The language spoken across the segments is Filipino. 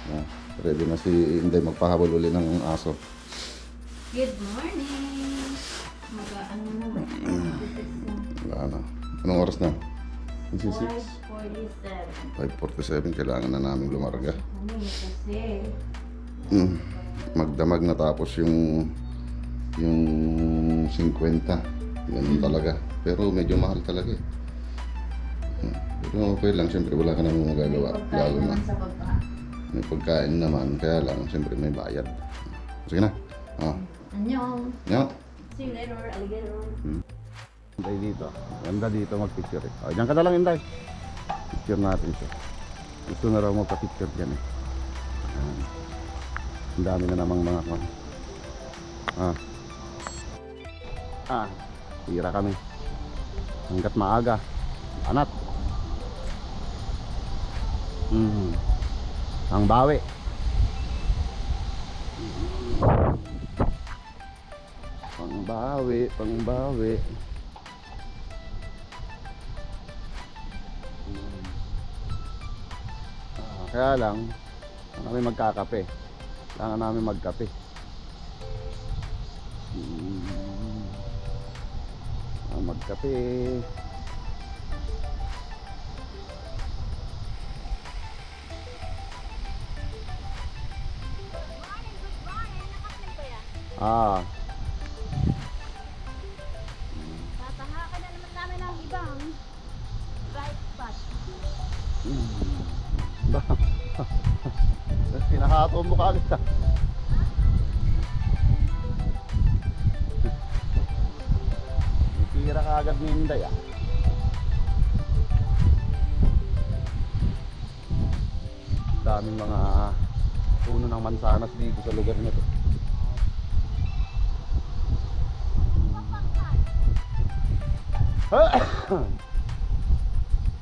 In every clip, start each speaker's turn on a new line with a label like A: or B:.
A: Yan. Ready na si Inday magpahabol uli ng aso.
B: Good morning! Ano na ba?
A: Wala na. Anong oras na? 6?
B: 5:47.
A: 5:47. Kailangan na namin lumarga.
B: Ano kasi?
A: Magdamag na tapos yung 50. Ganun talaga. Pero medyo mahal talaga eh. Pero okay lang. Siyempre wala ka naman magagawa. Lalo na.
B: Sa baba.
A: May pagkain naman. Kaya lang siyempre may bayad. Sige na.
B: Annyeong!
A: Yan.
B: See you later, alligator!
A: Inday dito. Ganda dito mag-picture eh. O, dyan ka na lang, Inday. Picture natin siya. Gusto na raw magpa-picture dyan eh. Ayan. Ang dami na namang mga kwan. Tira kami. Hanggat maaga. Anat. Ang bawi. Pangbawi. Kaya lang, kami magkakape. Kailangan namin magkape. Magkape.
B: Tatahakan na naman namin ang ibang bright spot.
A: Pinahato mo kagad ah. Tira kagad ni Inday ah. Daming mga puno ng mansanas dito sa lugar na to.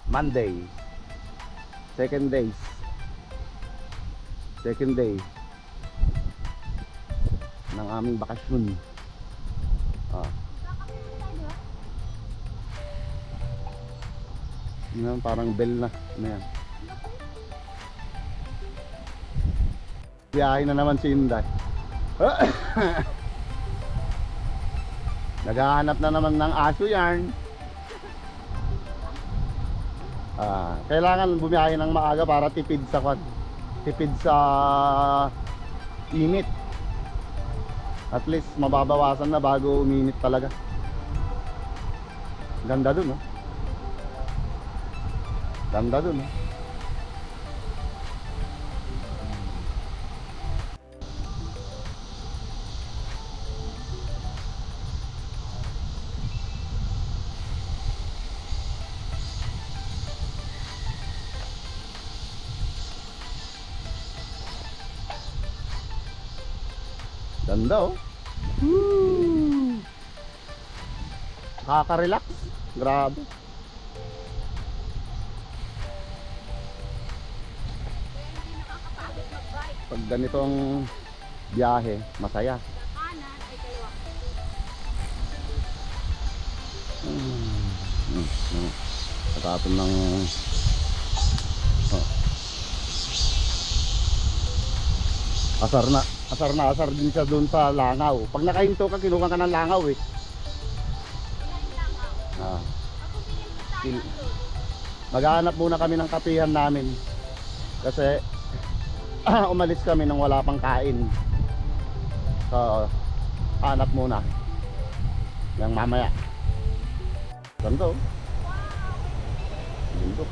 A: Monday. Second day ng aming bakasyon. Yan, parang bell na. Ano yan? Biyahe na naman si Inday. Naghahanap na naman ng aso yarn. Kailangan bumiyahe ng maaga para tipid sa init. At least mababawasan na bago uminit talaga. Ganda dun, oh. Ganda dun, oh. Ganda, oh. Nakaka-relax. Grabe. Pag ganito ang biyahe, masaya.
B: Kanan ay kaliwa.
A: Katapon ng asar din siya doon sa langaw. Pag nakahinto ka, kinuha ka ng langaw eh. Maghahanap muna kami ng kapihan namin. Kasi umalis kami nang wala pang kain. So, hanap muna. Yang mamaya. Ganito. Ganito.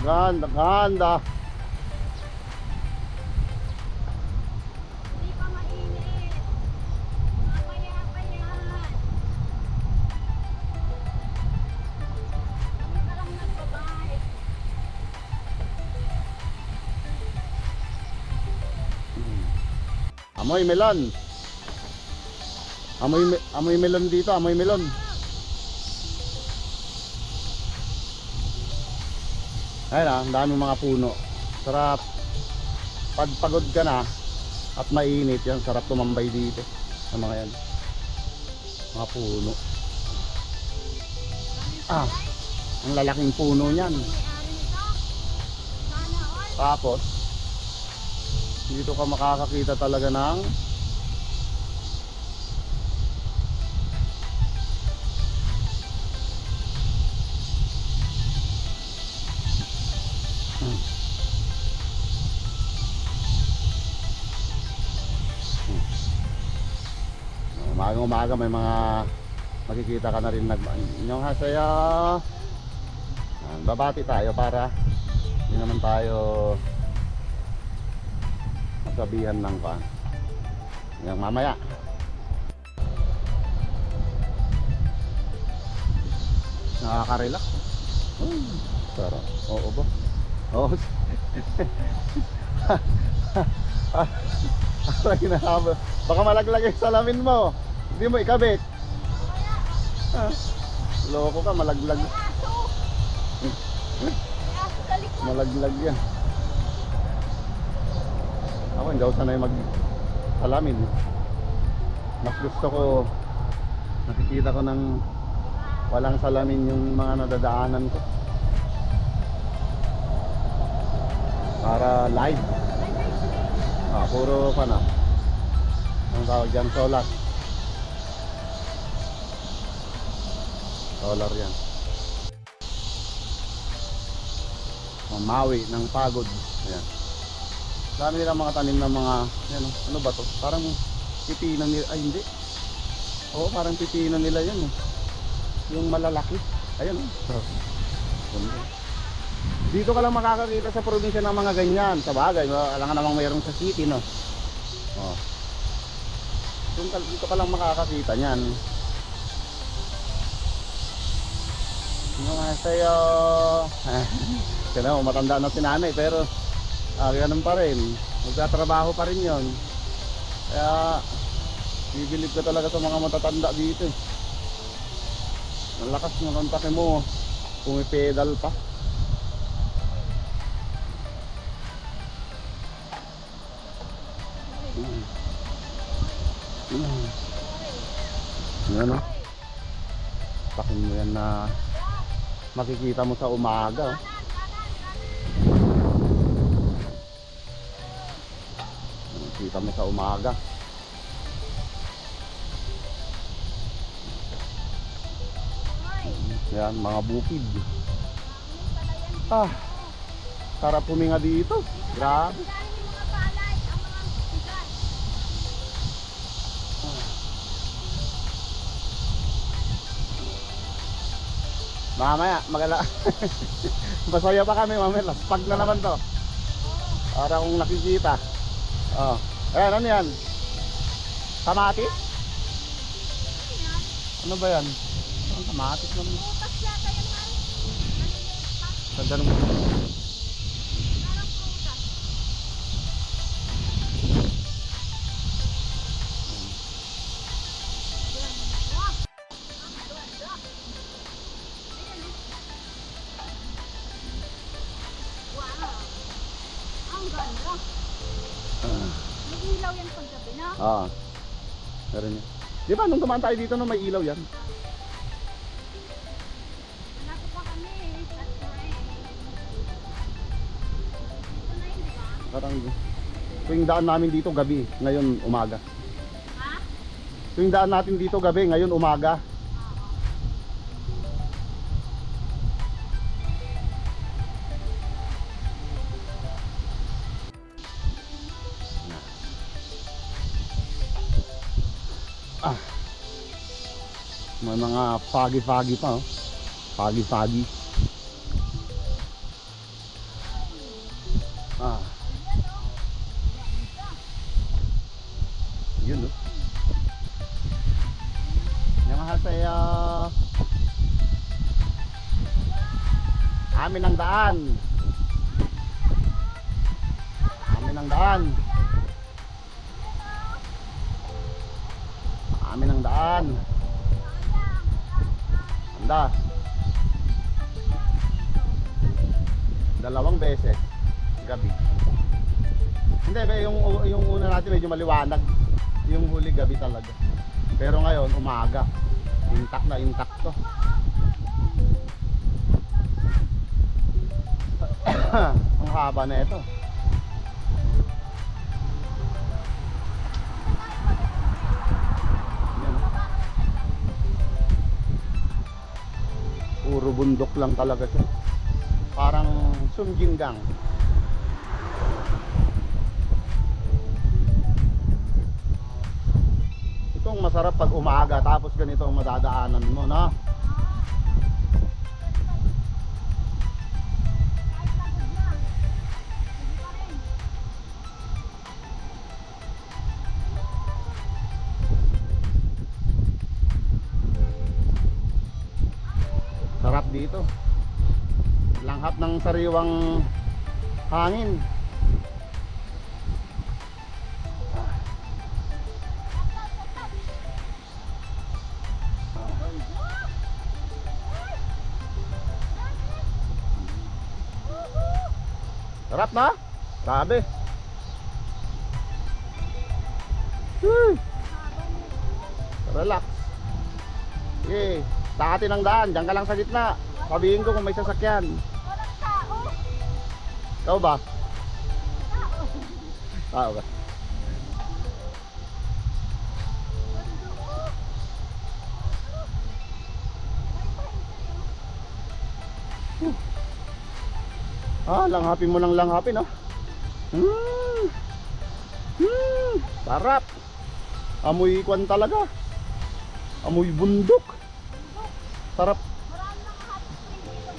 A: Ganda.
B: Hindi pa mainit. Mamaya pa yan. Kami pa lang nagbabayad.
A: Amoy melon. Amoy melon dito, amoy melon. Ayun ang daming mga puno. Sarap. Pag pagod ka na at mainit, yan sarap tumambay dito sa mga yan. Mga puno. Ah, ang lalaking puno niyan.
B: May-ari nito. Sana all.
A: Tapos, dito ka makakakita talaga ng umaga may mga makikita ka na rin inyong hasaya. Babati tayo para hindi naman tayo masabihan ng pa yung mamaya. Nakaka-relax. Sarap. Oo ba? Oo. Baka malaglag yung salamin mo. Hindi mo ikabit. Loko ka, malaglag.
B: Aso sa likod.
A: Malaglag yan. Ako hindi ako sanay mag salamin. Mas gusto ko nakikita ko ng walang salamin yung mga nadadaanan ko. Para live. Puro pa na. Ang tawag dyan, solar. Solar yan. Mamawi ng pagod. Ayan. Dami nilang mga tanim ng mga, yan, ano ba to? Parang pipinan nila, ay hindi. Oo, parang pipinan nila yan. Yung malalaki. Ayan. Dito ka lang makakakita sa probinsya ng mga ganyan. Sa bagay, alam nga namang mayroong sa city, no? Oh. Dito ka lang makakakita niyan. Mga sayo. Kaya matanda na si nanay pero ganun pa rin. Magtatrabaho pa rin yon. Kaya bibilib ka talaga sa mga matatanda dito. Ang lakas ng kontak mo. Pumipedal pa. Ano? Pakin mo yan na makikita mo sa umaga. Makikita mo sa umaga. Yan, mga bukid. Sarap huminga dito. Grabe.
B: Dahil yung mga palay, ang mga bigas.
A: Mamaya, masaya pa kami mamaya. Laspag na naman to. Para kung nakikita. Oh. Ayan, ano yan? Kamatis? Ano ba yan? Ang kamatis naman.
B: Bukas yata yan, man. Maliliit pa.
A: Ganda nung...
B: Parang prutas. Wow. Ang ganda. May ilaw yan paggabi, no?
A: Ah. Meron yan. Di ba nung dumaan tayo dito no may ilaw yan?
B: Wala pa kami. That's right. Ito na yun, di ba?
A: Parang tuwing daan namin dito gabi, ngayon umaga.
B: Ha?
A: Tuwing daan natin dito gabi, ngayon umaga. May mga foggy pa, oh. Foggy. Yun, oh. Namahasaya. Amin ang daan. Amin ang daan. Amin ang daan. Handa. 2 beses gabi. Hindi ba yung una natin medyo maliwanag. Yung huli gabi talaga. Pero ngayon, umaga. Intact na intact to. Ang haba na ito. Yan. Puro bundok lang talaga siya. Parang Sumjingang. Itong masarap pag umaga tapos ganito ang madadaanan mo, no? Sarap dito. Langhap ng sariwang hangin. Sarap na? Grabe. Relax. Okay, takati ng daan. Diyan ka lang sa gitna. Sabihin ko kung may sasakyan.
B: Walang tao.
A: Ikaw ba?
B: Tao.
A: Tao ka. Langhapin mo ng langhapin, no? Sarap. Amoy kwan talaga. Amoy bundok. Sarap.
B: Marami ng hot spring dito.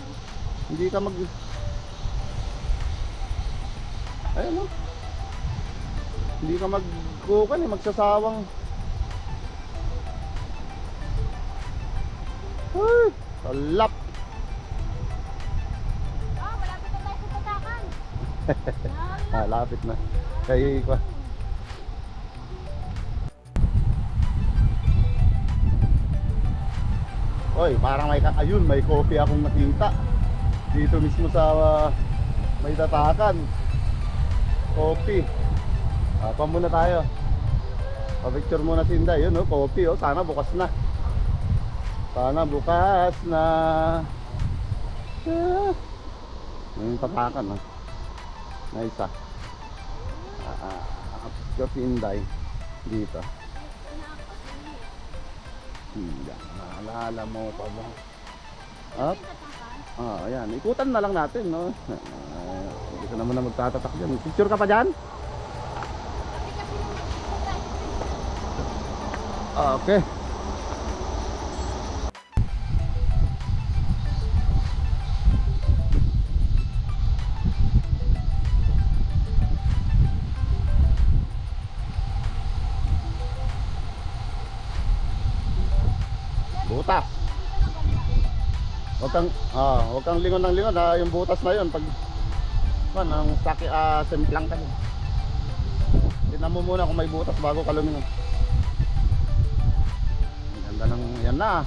A: Hindi ka mag... Ayun, no? Hindi ka magkukan eh, magsasawang. Ay, salap.
B: Malapit na tayo sa Patakan.
A: Lapit na. Kaya ko. Oy, parang ayun, may coffee akong nakita. Dito mismo sa may Tatakan. Coffee. Pa muna tayo. Pa-picture muna si Inday. Yun, oh, coffee, oh. Sana bukas na. Sana bukas na. Yung Tatakan, oh. Na isa. Picture si Inday dito. Naalala mo pa ba? Up? Ayan. Ikutan na lang natin, no? Hindi ka naman na magtatatak dyan. Picture ka pa dyan? Okay. Butas. Huwag kang lingon ng lingon, yung butas na yun pag ang saki semplang ka. Tingnan mo muna kung may butas bago ka lumingon. Ang ganda ng yan na.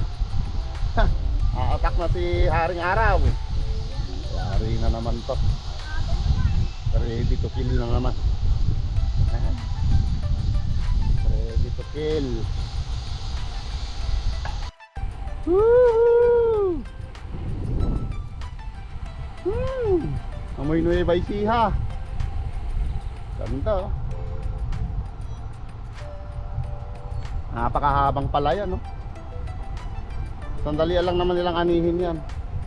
A: Aatak na si Haring Araw. Hari na naman to. Ready to kill na naman. Ready to kill. Woohoo! Amoy Nueva Ecija. Ganda, oh. Napakahabang pala yan, no? Sandali lang naman nilang anihin yan.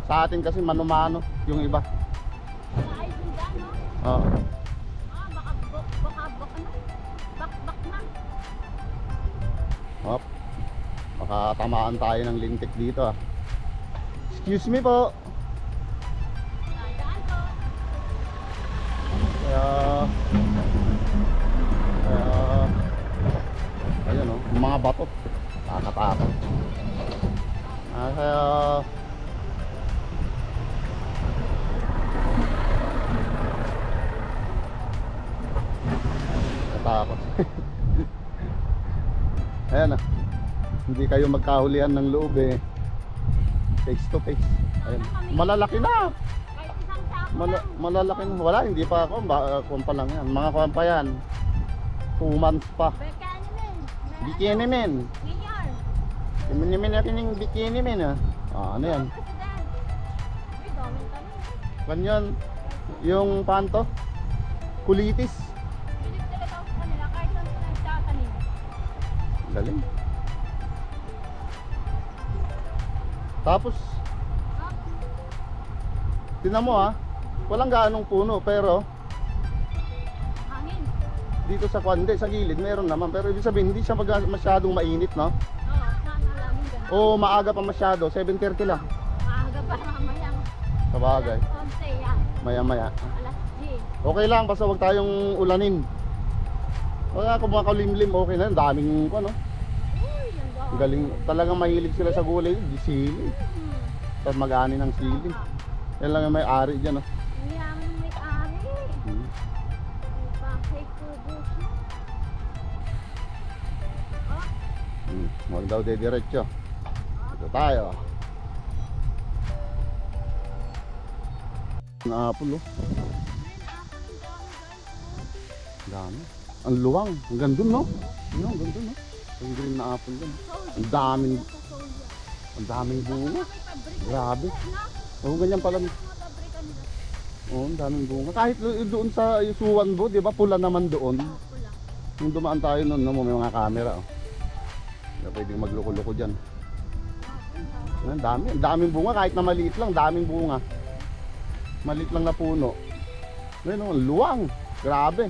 A: Sa atin kasi mano-mano yung iba.
B: Ayos yung daan, no?
A: Oo.
B: Baka na. Bak na.
A: Hop. Baka tamaan tayo ng lintik dito, ah. Excuse me po.
B: Daan ko.
A: Ayun, oh, yung mga bato. Nakakatakot. Kaya natakot. Ayan, ah. Hindi kayo magkahulihan ng loob, eh. Face to face. Ayun. Malalaki na.
B: Kahit isang sako
A: Malalaki na. Wala, hindi pa ako. Kuwan pa lang yan. Mga kuwan pa yan. 2 months pa.
B: Beka ano men?
A: Bikini men.
B: Ngayon.
A: Minyamin natin yung bikini men ah. Ah, ano yan?
B: President. Uy, daming tanong.
A: Ganyan. Yung panto? Kulitis.
B: Bilig talaga ako sa kanila kahit saan sila nagtatanim.
A: Galing. Tapos,
B: Ah,
A: tinan mo ah. Walang gaanong puno pero
B: hangin.
A: dito sa kwande, sa gilid meron naman. Pero ibig sabihin hindi siya masyadong mainit no?
B: Oo, sana lang ganun.
A: O maaga pa masyado, 7:30 lang.
B: Maaga pa mamayang.
A: Sabagay.
B: Alas 11 yan.
A: Maya maya.
B: Alas 10.
A: Okay lang, basta huwag tayong ulanin. Wala kung makalimlim, okay na. Ang daming ano.
B: Uy, ang dami.
A: Galing. Talagang mahilig sila sa gulay. Di sili. Tapos mag-ani ng sili. Yan lang yung may-ari dyan. No?
B: Ang yaman may ari.
A: Hmm.
B: Ang bahay kubo siya. Oh,
A: Huwag daw diretso. Dito tayo. Na apple oh.
B: green apple ang dami guys.
A: Dami. Ang luwang. Ang gandun no? Ano, ang gandun no? Ang green na apple dun. Ang daming,
B: Sa soya.
A: ang daming bunga.
B: May pabrika.
A: Grabe.
B: Na,
A: Oo, ganyan pala.
B: mga pabrika nila.
A: Oo, ang daming bunga. Kahit doon sa Suwanbo, di ba pula naman doon.
B: Pula.
A: Nung dumaan tayo noon, no, may mga camera oh. Hindi na pwedeng magloko-loko dyan. Ang dami. Ang daming bunga. Kahit na maliit lang, daming bunga. Maliit lang na puno. Ngayon, ang luwang. Grabe.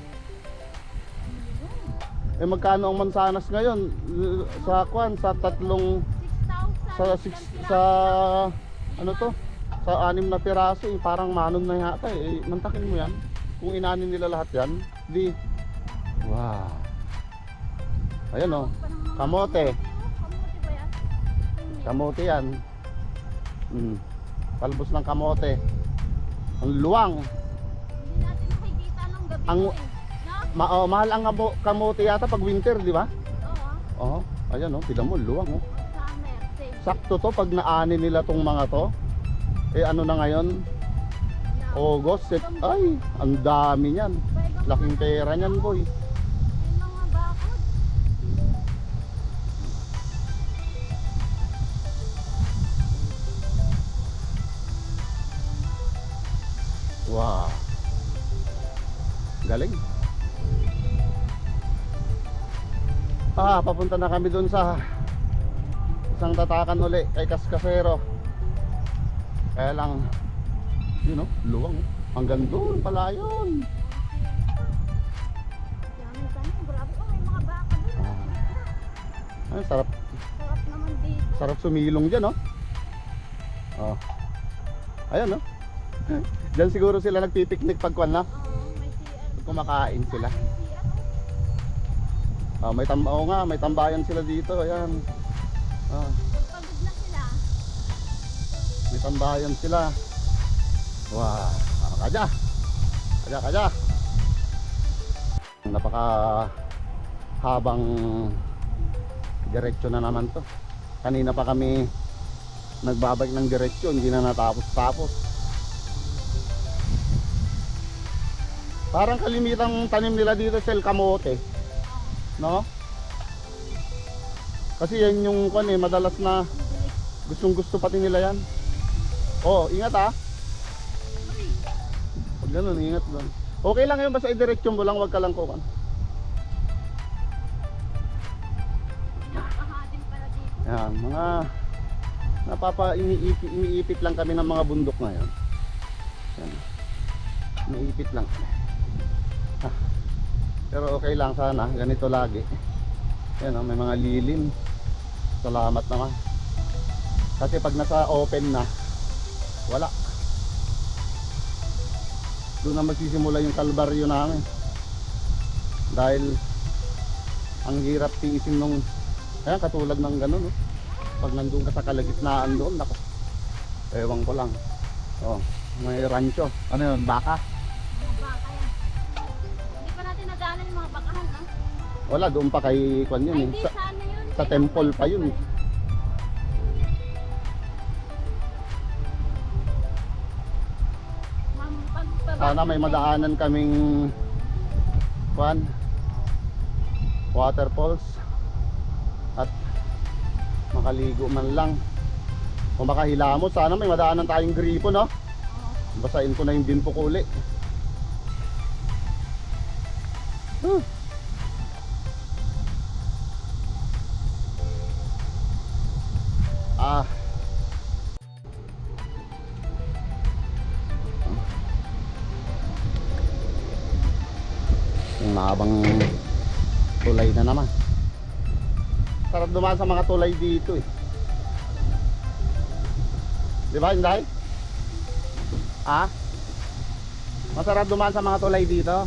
A: Eh magkano ang mansanas ngayon? Sa kwan, sa tatlong
B: 6,000.
A: sa ano to? Sa 6 na piraso, eh, parang manon na yata eh. Mantakin mo yan. Kung inanin nila lahat yan, di. Wow. Ayan oh. Kamote.
B: Kamote ba yan?
A: Kamote yan. Talbos ng kamote. Ang luwang.
B: Hindi natin makikita nung gabi
A: Ang-
B: mo eh. No?
A: Mahal ang kamote yata pag winter, di ba?
B: Oo.
A: Oo. Ayan oh, tignan mo, luwang oh.
B: Summer. Safe.
A: Sakto to pag naani nila tong mga to. Eh ano na ngayon? August, ay, ang dami niyan. Laking pera niyan, boy.
B: May mga bakod.
A: Wow. Galing. Papunta na kami doon sa isang tatakan uli kay Kaskasero. Kaya lang, yun oh, luwang oh. Hanggang doon pala yun.
B: Daming tanong. Grabe. Oh, may mga bakod doon.
A: Ay, sarap,
B: Sarap naman dito.
A: sarap sumilong dyan oh. Oh. Ayan oh. Diyan siguro sila nagpipiknik pagkuan na.
B: Oo, may CR.
A: Pag kumakain sila.
B: May CR.
A: Oo nga, may tambayan sila dito. Ayan. Ah,
B: Pagod na sila.
A: may tambayan sila. Wow. Kaja. Kaja. Napaka habang diretsyo na naman to. Kanina pa kami nagbabike ng diretsyo, hindi na natapos-tapos. Parang kalimitang tanim nila dito sa kamote. No? Kasi yan yung madalas na gustong-gusto pati nila yan. Oh, ingat ah. Pag ganun, ingat lang. Okay lang yun, basta i-diretsyon mo lang, wag ka lang kukan.
B: Nakakahadin pala dito.
A: Yan, mga iniipit lang kami ng mga bundok ngayon. Yan. Iniipit lang. Ah. Pero okay lang sana, ganito lagi. Yan, may mga lilim. Salamat naman. Kasi pag nasa open na, wala. Doon na magsisimula yung kalbaryo namin. Dahil ang hirap tiisin nung kaya katulad ng gano'n no? Pag nandun ka sa kalagitnaan doon, nako, ewan ko lang. Oh, may rancho. Ano yun, baka?
B: Mga baka yan. Hindi pa natin nadaanan yung mga bakahan, no?
A: Wala, doon pa kay kwan yun
B: Ay,
A: eh.
B: hindi, sana yun.
A: Sa temple pa yun eh. Sana may madaanan kaming kwan, waterfalls at Makaligo man lang. Kung makahilamos, sana may madaanan tayong gripo, no?
B: Oo.
A: Basahin ko na yung bimpo ko uli. Huh. Ah. Yung mahabang tulay na naman. Sarap dumaan sa mga tulay dito eh. Di ba, Inday? Ah? Masarap dumaan sa mga tulay dito.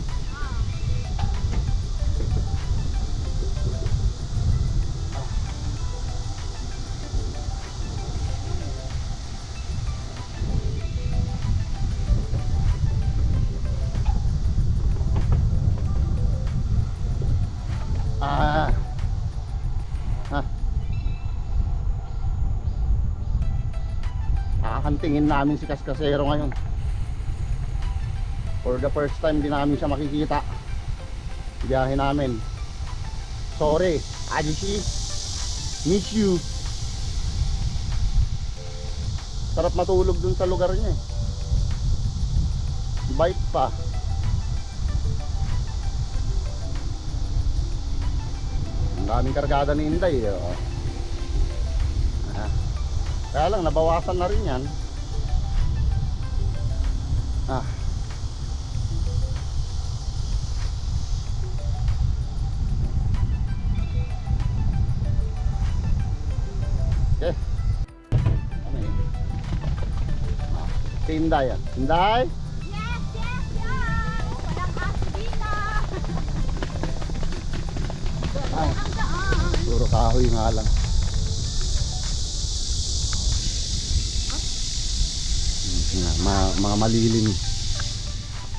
A: Ah. Ah. Nakakantingin namin si Kaskasero ngayon. For the first time din namin siya makikita. Biyahe namin. Sorry, Ajishi. Miss you. Sarap matulog dun sa lugar niya eh. Bike pa. Ang daming kargada ni Inday eh. Oh. Ah. Kaya lang nabawasan na rin yan. Ah. Okay. Ano yun? Ah. Kay Inday yan. Inday?
B: Yes, yes, yes! Walang aso dito!
A: Ah.
B: Ang daan!
A: Puro kahoy nga lang. Mga malilim.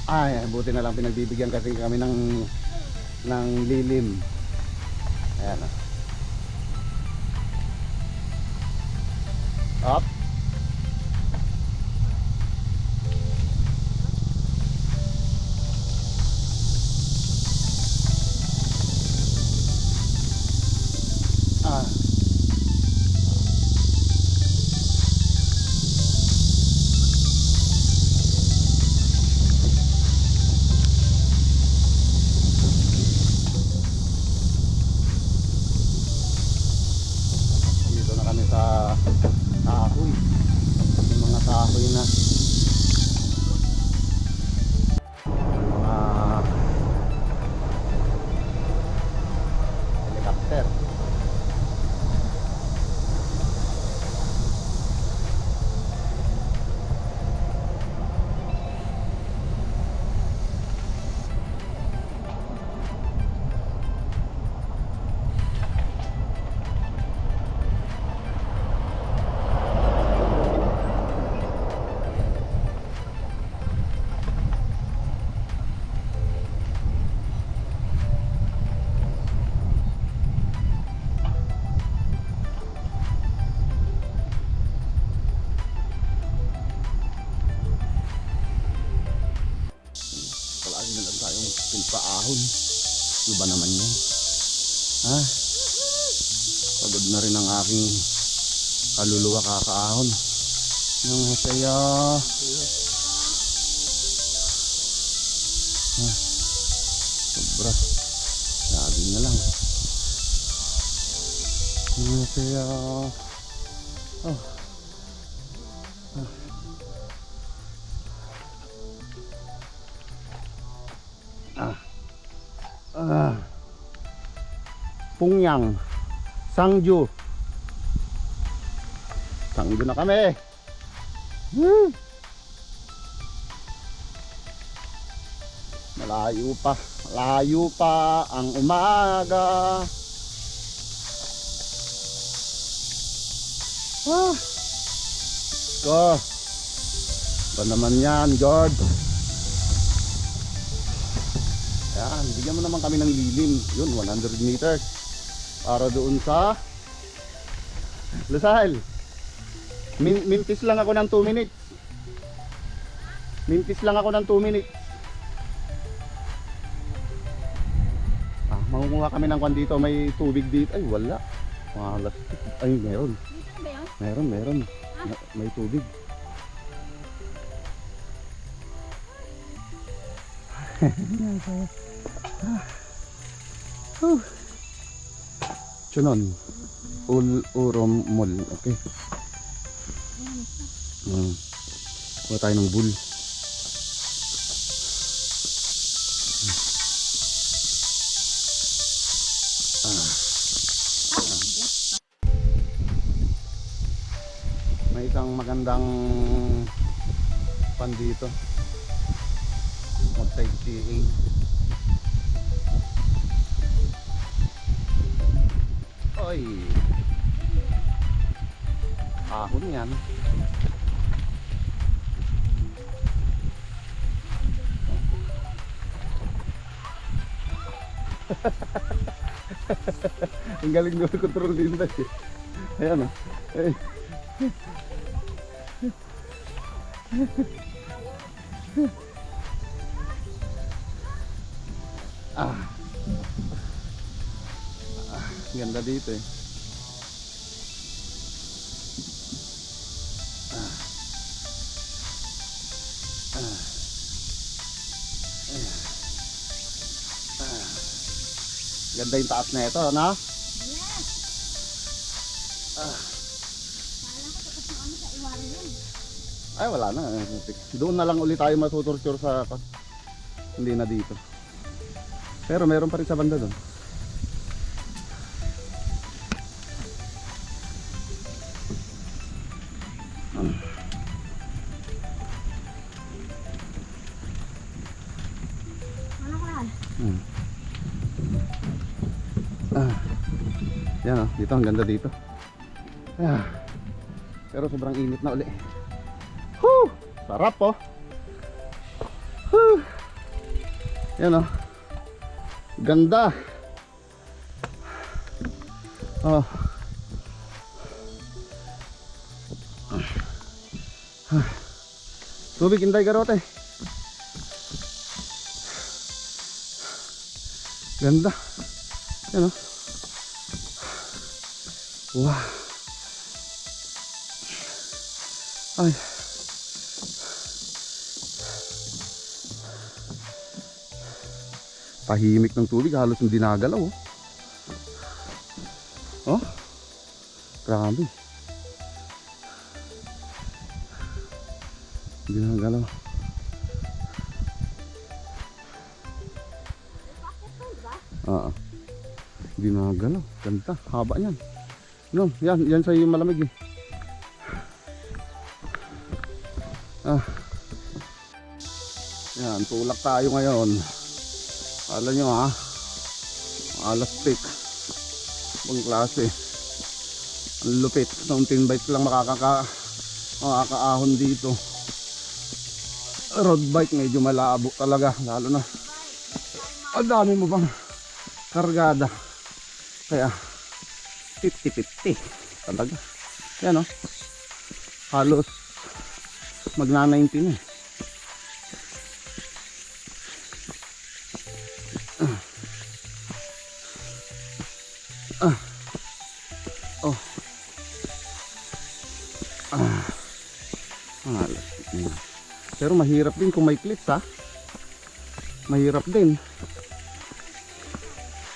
A: Ay, buti na lang pinagbibigyan kasi kami ng lilim. Ayan o. Up. Ah. Dito na kami sa kahoy. Yung mga kahoy na mga helicopter. Palagi na lang tayong pinpaahon. Ano ba naman yan? Ha? Pagod na rin ang aking kaluluwa kakaahon. Nang saya. Ha? Sobra. Lagi na lang. Nang saya. Oh. Pungyang Sangju. Sangju na kami. Malayo pa ang umaga. Ko. Ba naman yan, God. Yan, bigyan mo naman kami ng lilim. Yun, 100 meters. Para doon sa Lasal. Mintis lang ako ng 2 minutes. Mintis lang ako ng 2 minutes. Mangunguha kami ng kwan dito. May tubig dito. Ay, wala. Malas. Ay, meron.
B: Dito na ba yun?
A: Meron. May tubig. Chunon. Urom mall. Okay. Kuha tayo ng bull. May isang magandang pan dito. Mag-sightseeing. Oy. Ahon yan. Ang galing nyo control din tayo. Ayan o. Ganda dito eh. Ganda yung taas na ito, no?
B: Yes! Kala ko tapos na kami sa iwari yun.
A: Ay, wala na. Doon na lang ulit tayo matuturture sa... Hindi na dito. Pero meron pa rin sa banda doon.
B: Ano ka na?
A: Yan o, dito ang ganda dito. Pero sobrang init na uli. Whew! Sarap po. Yan o. Ganda. Oh. Tubig Inday Garote. Ganda. Yan o. Wow. Ay. Tahimik ng tubig, halos hindi nagalaw. Oh. Grabe. Hindi nagalaw. Oo. Hindi nagalaw. Ganda, haba niyan. No, yan sa yung malamig eh. Yan, tulak tayo ngayon. Alam nyo ha, alastik. Ibang klase. Ang lupit. Mountain bike lang makakaahon dito. Road bike medyo malabo talaga. Lalo na ang dami mo bang kargada. Kaya 50-50 talaga. Yan o. Halos magna 90 na eh. Pero mahirap din kung may clips ha. Mahirap din.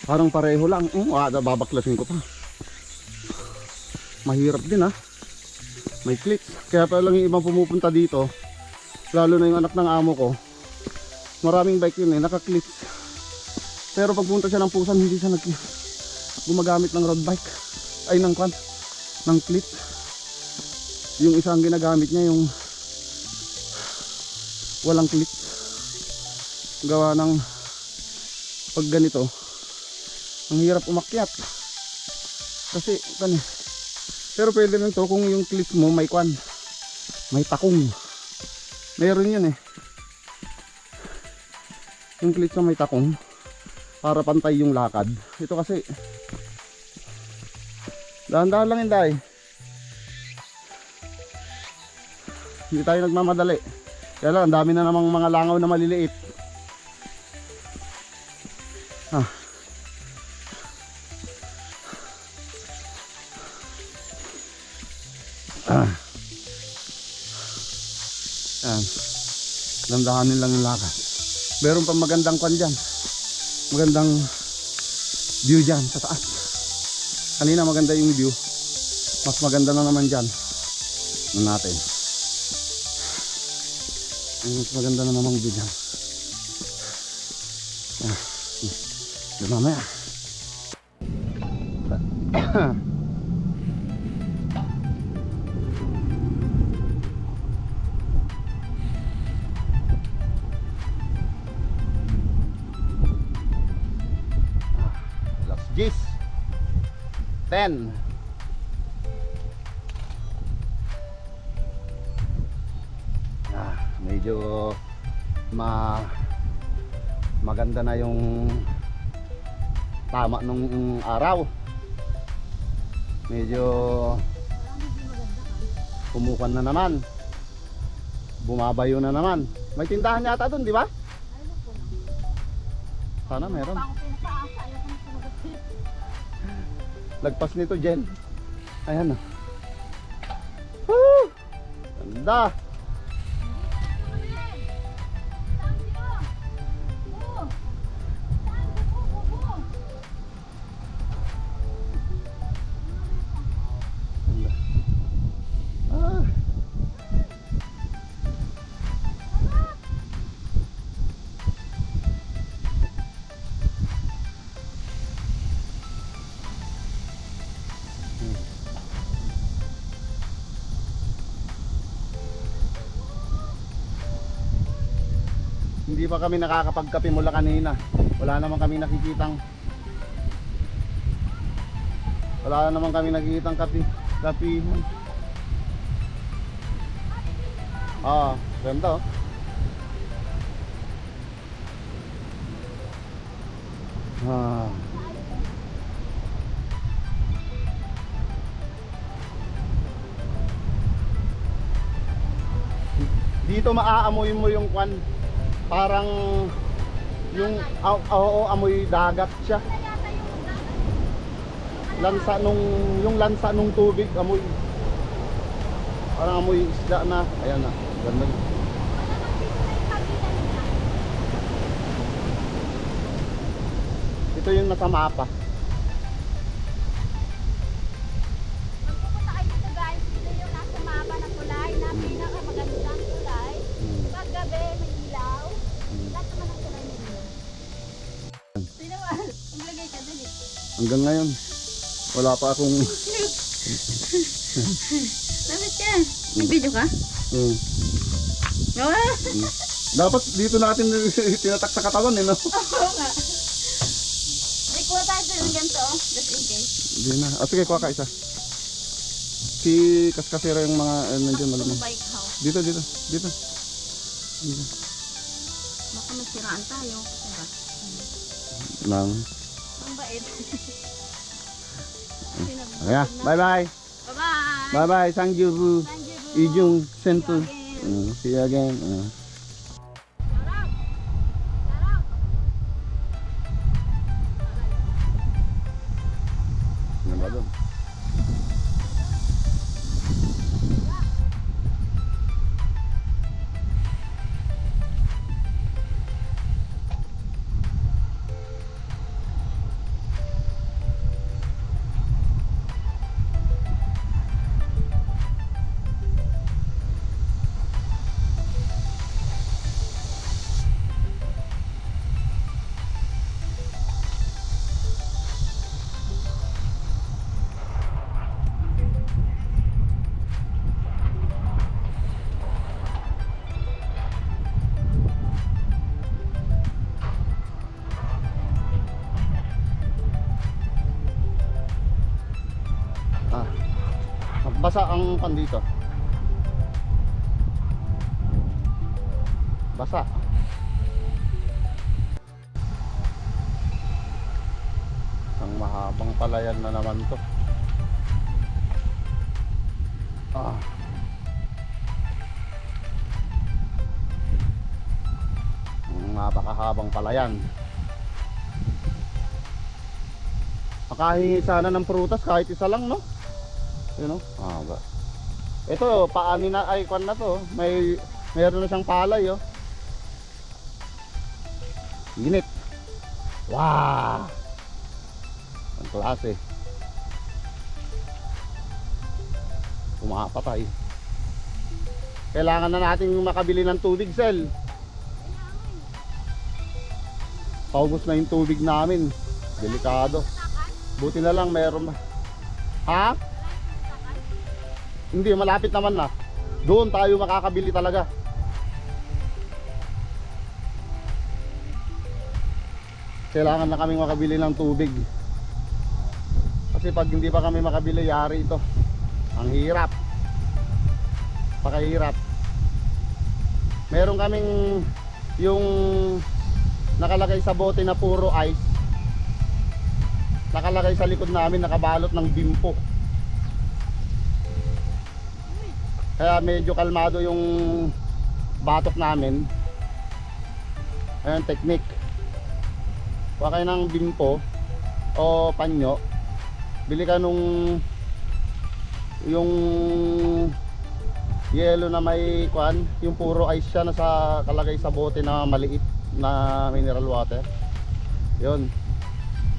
A: Parang pareho lang. Babaklasin ko pa. Mahirap din ha. May clips. Kaya pa lang yung ibang pumupunta dito. Lalo na yung anak ng amo ko. Maraming bike yun eh. Naka-clips. Pero pag pumunta siya ng Pusan, hindi siya gumagamit ng road bike. Ay ng clip. Yung isang ginagamit niya yung walang clip. Gawa ng pag ganito ang hirap umakyat kasi pero pwede rin to kung yung clip mo may may takong. Meron yun eh, yung clip na may takong para pantay yung lakad. Ito kasi dahan-dahan lang Inday, hindi tayo nagmamadali. Kaya lang, ang dami na namang mga langaw na maliliit. Yan. Landahanin lang yung lakad. Meron pang magandang kwan dyan. Magandang view dyan sa taas. Kanina maganda yung view. Mas maganda na naman dyan. Ano natin. Mas maganda na naman view dyan. Yan mamaya. Alas 10. 10. Medyo maganda na yung tama nung araw. Medyo pumukan na naman. Bumabayo na naman. May tindahan yata doon, di ba? Sana meron. Lagpas nito, Jen. Ayan na. Woo! Ganda. Ah. Hindi pa kami nakakapagkape mula kanina. Wala naman kami nakikitang kape. Kapihan. Ganda oh. Dito maaamoy mo yung kwan. Parang yung amoy dagat siya. Yung lansa nung tubig, amoy. Parang amoy isda na. Ayan na. Ganda. Ito yung nasa mapa.
B: Pagpupunta kayo dito guys, ito yung nasa mapa na kulay na pinakamagandang kulay. Pag gabi, may ilaw. Lahat naman ang kulay nila. Sino ba? Maglagay ka dali.
A: Hanggang ngayon, wala pa akong...
B: Bakit yan? May video ka?
A: Dapat dito natin tinatak sa katawan eh, no?
B: Oo nga. Ay, kuha tayo ng ganito, just in case.
A: Hindi na. Sige, kuha ka isa. Si Kaskasera yung mga nandiyan malamang.
B: Bike house.
A: Dito.
B: Baka masiraan tayo. Diba?
A: Lang.
B: Ang bait.
A: Kaya, bye-bye.
B: Bye-bye.
A: Bye-bye. Sangjubu. Ijung Sentu.
B: See you again.
A: See you again.
B: Sarap. Sarap.
A: Ano ba doon? Basa ang pan dito. Basa. Ang mahabang palayan na naman to. Napakahabang palayan. Makahingi sana ng prutas kahit isa lang, no? You know? Ba. Ito, paani na, ay, kwan na to. Mayroon na siyang palay, oh. Init. Wow! Ang klase. Pumapatay. Kailangan na natin makabili ng tubig, Sel. Paubos na yung tubig namin. Delikado. Buti na lang meron. Ha? Hindi, malapit naman na. Doon tayo makakabili talaga. Kailangan na kaming makabili ng tubig. Kasi pag hindi pa kami makabili, yari ito. Ang hirap. Pakahirap. Meron kaming yung nakalagay sa bote na puro ice. Nakalagay sa likod namin, nakabalot ng bimpo. Kaya medyo kalmado yung batok namin. Ayan, technique. Huwag kayo ng bimpo o panyo. Bili ka nung yung yelo na may kwan, yung puro ice siya na sa kalagay sa bote na maliit na mineral water. Yun.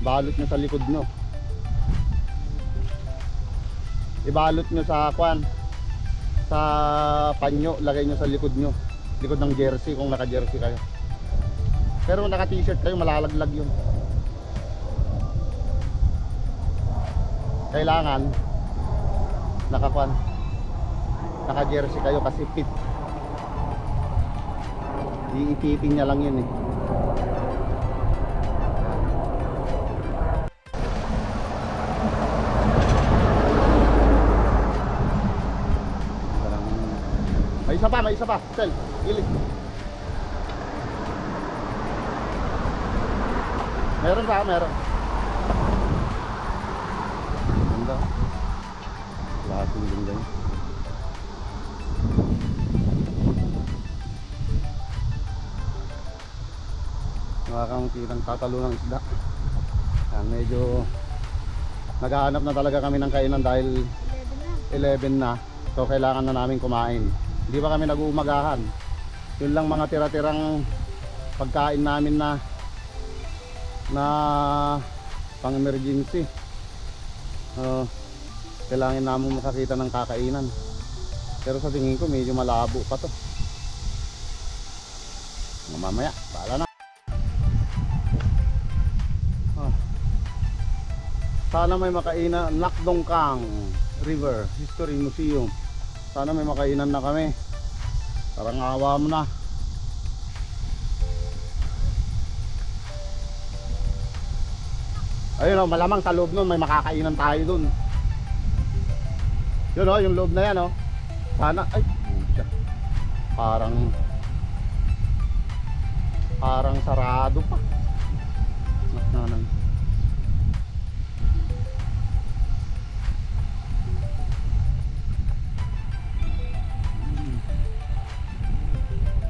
A: Balot nyo sa likod nyo. Ibalot nyo sa kwan, sa panyo, lagay nyo sa likod nyo. Likod ng jersey kung naka-jersey kayo. Pero kung naka-t-shirt kayo, malalaglag yun. Kailangan naka-kwan, naka-jersey kayo kasi fit. Iipitin niya lang yun eh. May isa pa, Sel, gilid. Meron pa, meron. Ganda. Lasing din ganyan. Nakakaunti ng tatalo ng isda. Yan, medyo naghahanap na talaga kami ng kainan dahil 11 na. So kailangan na namin kumain. Hindi pa kami nag-uumagahan. Yun lang mga tira-tirang pagkain namin na pang emergency. Kailangan namin makakita ng kakainan. Pero sa tingin ko medyo malabo pa to. Mamaya, bahala na. Sana may makainan. Nakdongkang River History Museum. Sana may makainan na kami. Parang awa mo na. Ayun o, malamang sa loob nun may makakainan tayo dun. Yun o, yung loob na yan o. Sana, ay, pucha. Parang sarado pa. Naknanan.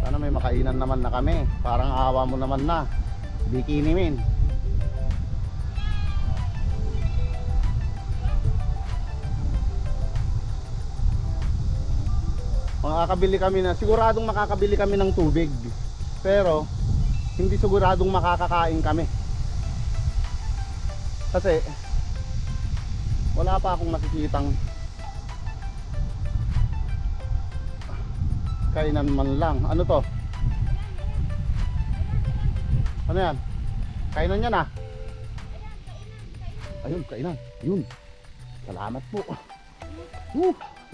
A: Sana may makainan naman na kami. Parang awa mo naman na. Bikini min. Makakabili kami na, siguradong makakabili kami ng tubig. Pero hindi siguradong makakakain kami. Kasi wala pa akong nakikitang kainan man lang. Ano to? Ano yan? Kainan yan ah. Ayun, kainan. Yun. Salamat po.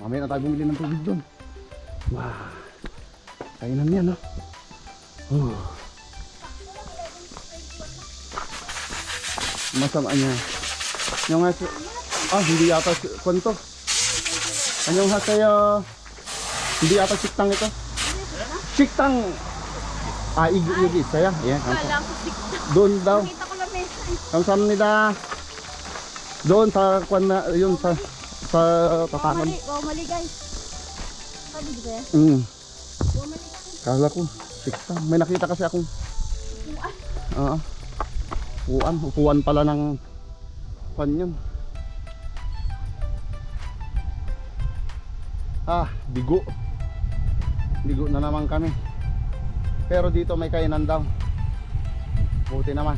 A: Mamaya na tayo bumili ng tubig doon. Wow. Kainan yan ah. Masama niya. Yung hindi yata kwento. Anyong hasayo. Hindi ata siktang ito. Siktang. Igit saya. Yan.
B: Kala ko TikTok.
A: Doon daw.
B: Nakita ko lang mesa.
A: Kamsam nila. Doon sa kwan na yun sa tatakan.
B: Wow, mali guys. Sabi di ba yan?
A: Mm.
B: Wow, mali kasi.
A: Kala ko siktang. May nakita kasi akong upuan pala ng kwan yun. Bigo. Bigo na naman kami. Pero dito may kainan daw. Buti naman.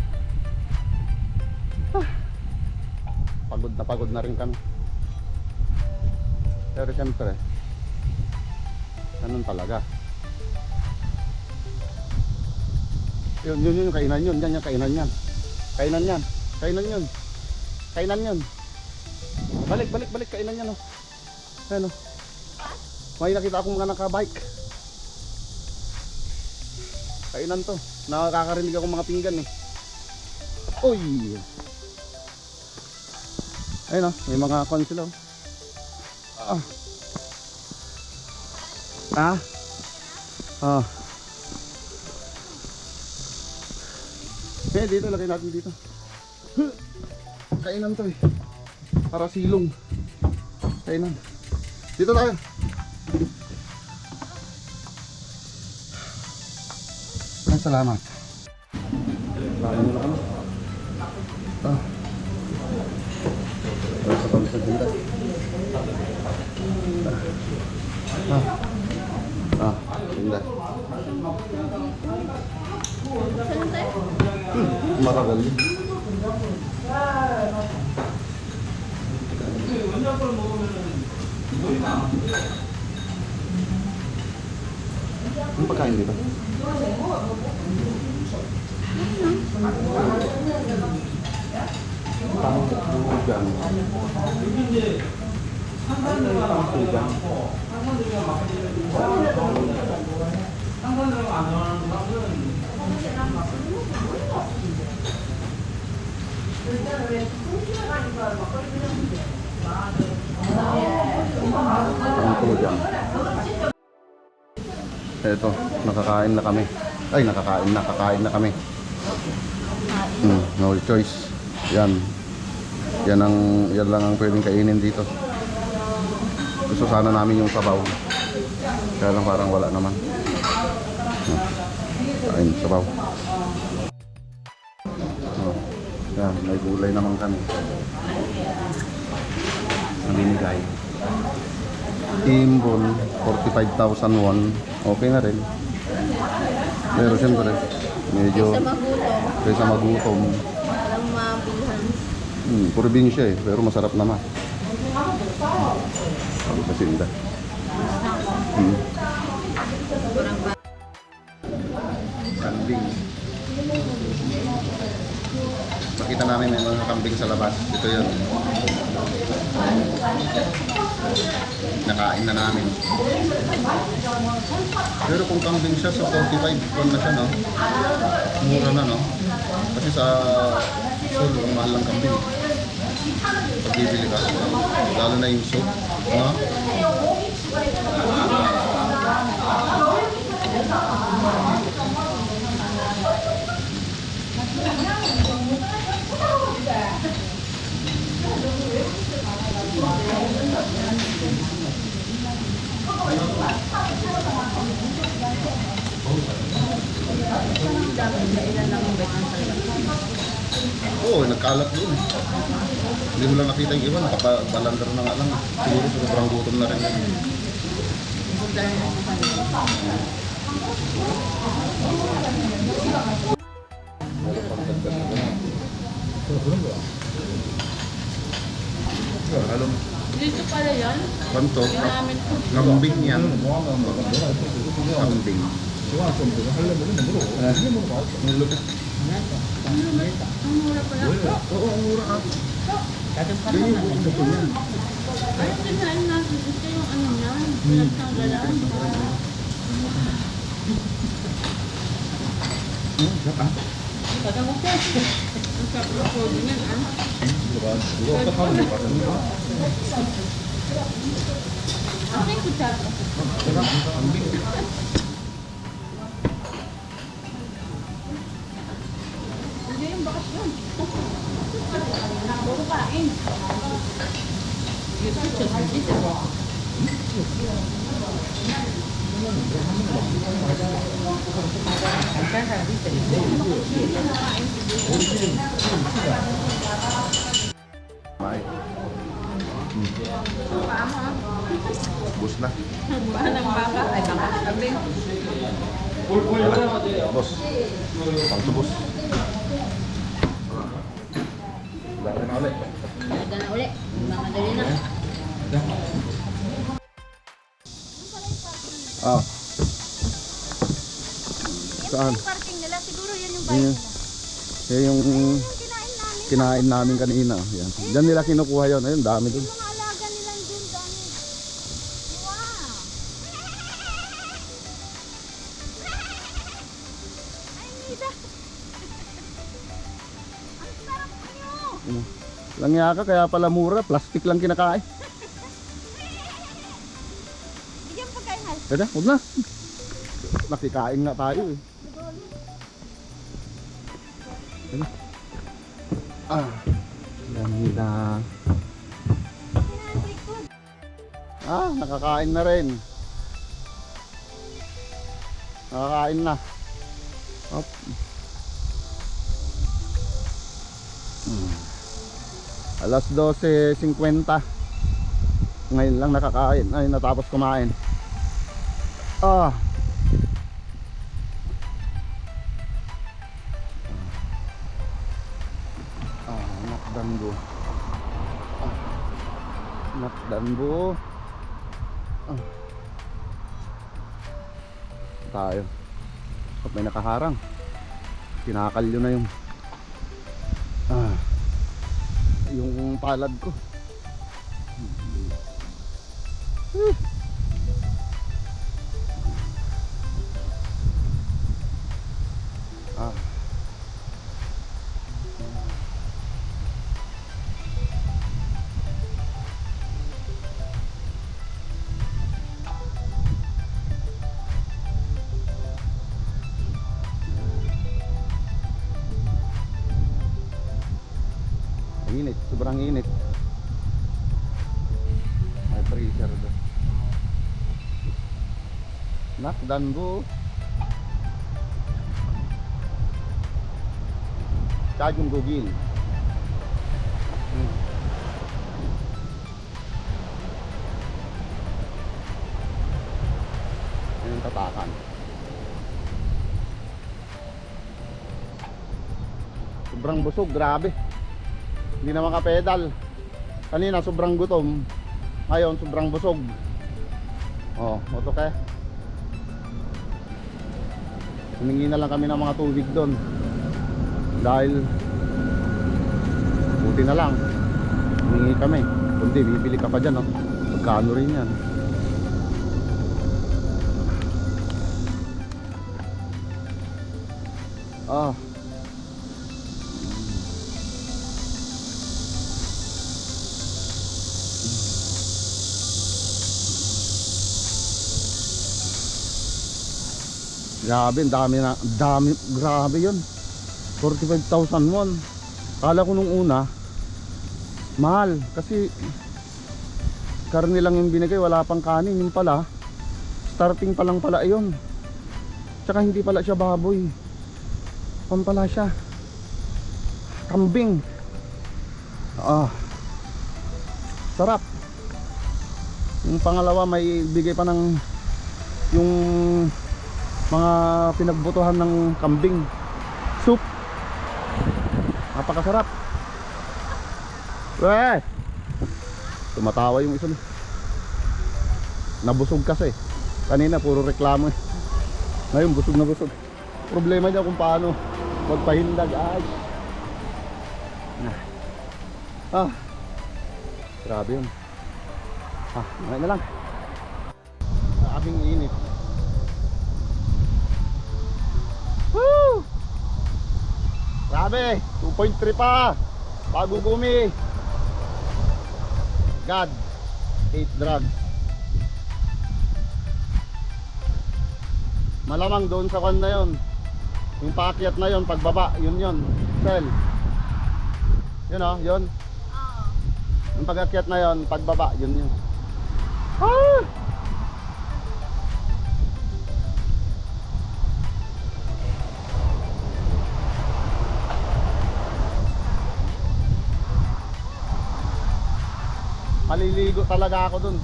A: Pagod na rin kami. Pero siyempre, ganun talaga. Yun yung kainan yun. Yan yung kainan yan. Kainan yan. Kainan yun. Kainan yun. Balik. Kainan yan, oh. Ayan, oh. May nakita akong mga nakabike. Kainan to. Nakakarinig akong mga pinggan, eh. Uy! Ayun, oh. May mga kon sila, oh. Dito, lagay natin dito. Kainan to, eh. Para silong. Kainan. Dito tayo. Ay, salamat. Kain nila kami. Sa pamisa dito. Ganda. Maragal. Ano pagkain dito? Pangtugang. Pangtugang. Pangtugang. Eto, nakakain na kami. Ay, kakain na kami. No choice. Yan lang ang pwedeng kainin dito. Gusto sana namin yung sabaw. Kaya lang parang wala naman. Kain, sabaw. Yan, may gulay naman kami. Naminigay. Timbon, 45,000 won. Okay na rin. Pero siyempre, medyo kaysa magutom.
B: Walang mabilhan.
A: Probinsya eh, pero masarap naman. Ang kasinda. Kambing. Makita namin may mga kambing sa labas. Ito yun. Nakain na namin. Pero kung kambing siya sa 45, kung na siya, no? Mura na, no? Kasi sa Seoul, ang mahal lang kambing. Pag bibili ka, lalo na yung soup, no? Oo, nagkalat doon. Hindi mo lang nakita yung iba, nakabalandar na nga lang. Siguro sobrang gutom na rin. Alam.
B: Dito pala yan?
A: Kanto? Kambing yan. Kambing.
B: Ang mura pala.
A: Oo, ang mura ah. Ganyan yung buong buto niyan.
B: Ay, kinain natin. Ito yung ano niya. Pinagtanggalan. Ang sarap na po din yan, ah. Ano yung kutsara? Hindi yung bakasyon. Puro kain. Yung kutsara dito.
A: May. Bus na.
B: Buwan ng baka. Ay, baka. Kambing.
A: Bus. Pang subos. Dali na ulit.
B: Talaga na uli. Mamadali na.
A: Ah. Saan?
B: Yung parking nila, siguro yan yung
A: Yan.
B: bahay nila.
A: Yan yung
B: Yung kinain namin.
A: kinain namin kanina. Yan. Diyan nila kinukuha yun. Ayun, dami dun.
B: Yung mga alaga nilang dun, dami. Wow! Ay, Nida! Ang sarap nyo!
A: Langya ka, kaya pala mura. Plastic lang kinakain.
B: Bigyan pa kayo, Hal.
A: Kaya, huwag na. Nakikain nga tayo eh. Ah. Yan nila. Ah, nakakain na rin. Nakakain na. Up. Alas 12:50. Ngayon lang nakakain. Ay, natapos kumain. Ah. Nakdanbo. Nakdanbo. Tayo. At may nakaharang. Kinakalyo na yung palad ko. Init, sobrang init. May freezer doon. Nakdanbo. Kajong gugil. Yan yung tatakan. Sobrang busog, grabe. Hindi na makapedal. Kanina sobrang gutom. Ngayon sobrang busog. Oh, oto kaya. Humingi na lang kami ng mga tubig doon. Dahil buti na lang humingi kami. Kundi bibili ka pa dyan, no? Magkano rin yan. Ah. Grabe, dami, grabe yun. 45,000 won. Kala ko nung una mahal kasi karne lang yung binigay, wala pang kanin. Yung pala starting pa lang pala yun. Tsaka hindi pala siya baboy, pala siya kambing. Sarap. Yung pangalawa may bigay pa ng yung mga pinagbutuhan ng kambing soup. Napakasarap. Weh! Tumatawa yung isa. Nabusog kasi. Kanina puro reklamo eh. Ngayon busog na busog. Problema niya kung paano magpahindag. Grabe yun. Ngayon na lang. Aming init. Woo! Grabe, 2.3 pa. Bago gumi. God, 8 drugs. Malamang doon sa kan na yon. Yung paakyat na yon, pagbaba, yun. Sel. Yun o, yun. Yung pag-akyat na yon, pagbaba, yun. Maliligo talaga ako dun.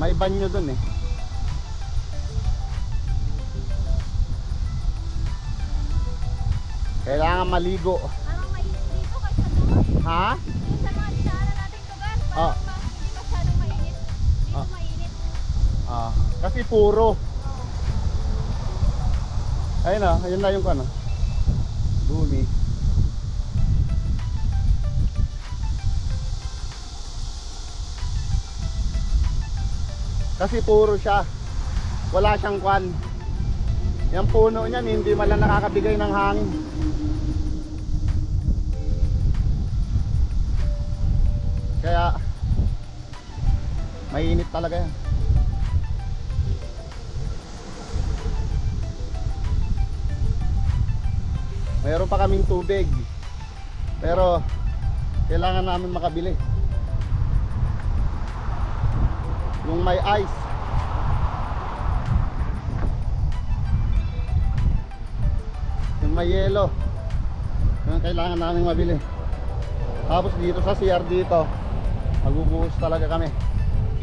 A: May banyo dun eh. Kailangan maligo.
B: Parang mainit dito kaysa doon.
A: Ha?
B: Yung sa mga dinaanan nating lugar, parang hindi masyadong mainit. Dito
A: Ah.
B: mainit.
A: Kasi puro.
B: Oo.
A: Ayun na, ayun na yung ano. Bumi. Kasi puro siya. Wala siyang kwan. Yung puno niyan hindi man lang nakakabigay ng hangin. Kaya mainit talaga yan. Mayroon pa kaming tubig. Pero kailangan namin makabili. Yung may ice. Yung may yelo. Yung kailangan namin mabili. Tapos dito sa CR dito, magbubuhos talaga kami.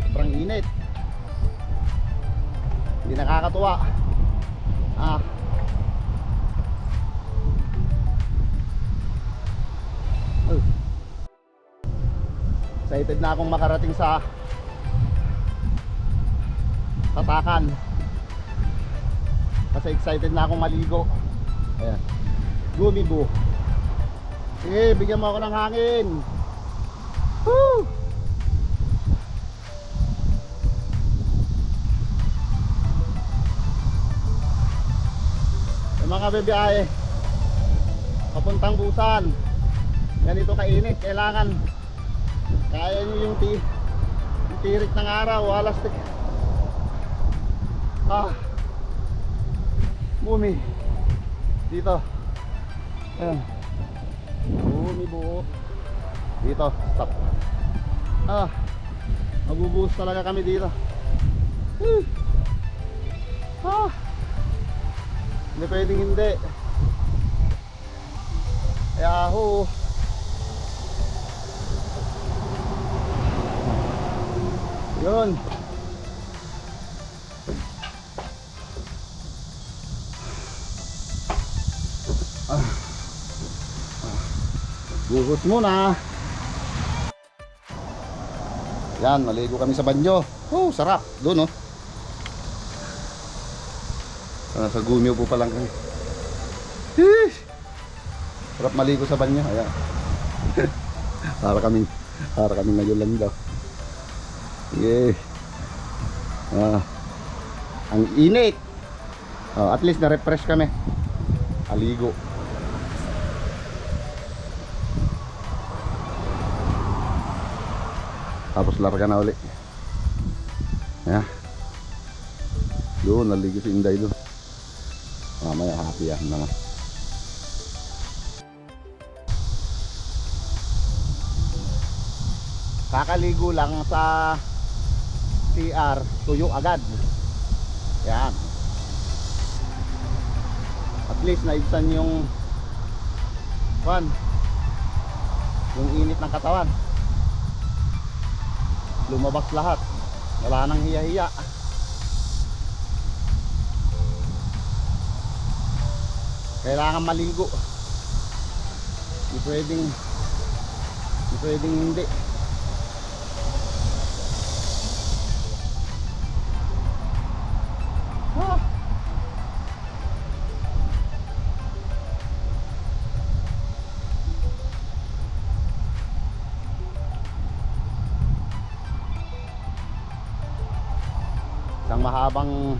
A: Sobrang init. Hindi nakakatuwa. Excited na akong makarating sa Tatakan. Kasi excited na akong maligo. Ayan. Gumibo. Sige, bigyan mo ako ng hangin. Woo! Yung mga bebiyahe papuntang Busan, ganito kainit, kailangan kaya nyo yung tirik ng araw, alas bumi dito. Ayan. Bumi buo dito, stop. Magbubuhos talaga kami dito. Hindi pwedeng hindi. Yahoo! Yun. Buhos muna. Yan, maligo kami sa banyo. Oh, sarap. Doon, oh. Nasa Gumyo po pa lang kami. Sarap maligo sa banyo. Ayan. para kaming nayulan daw. Yeah. Ang init. At least na-refresh kami. Aligo. Tapos larga na uli. Ayan. Doon, naligo si Inday doon. Mamaya happy yan naman. Kakaligo lang sa CR, tuyo agad. Yan. At least naibsan yung init ng katawan. Lumabas lahat. Wala nang hiya-hiya. Kailangan maligo. Hindi pwedeng hindi. Isang mahabang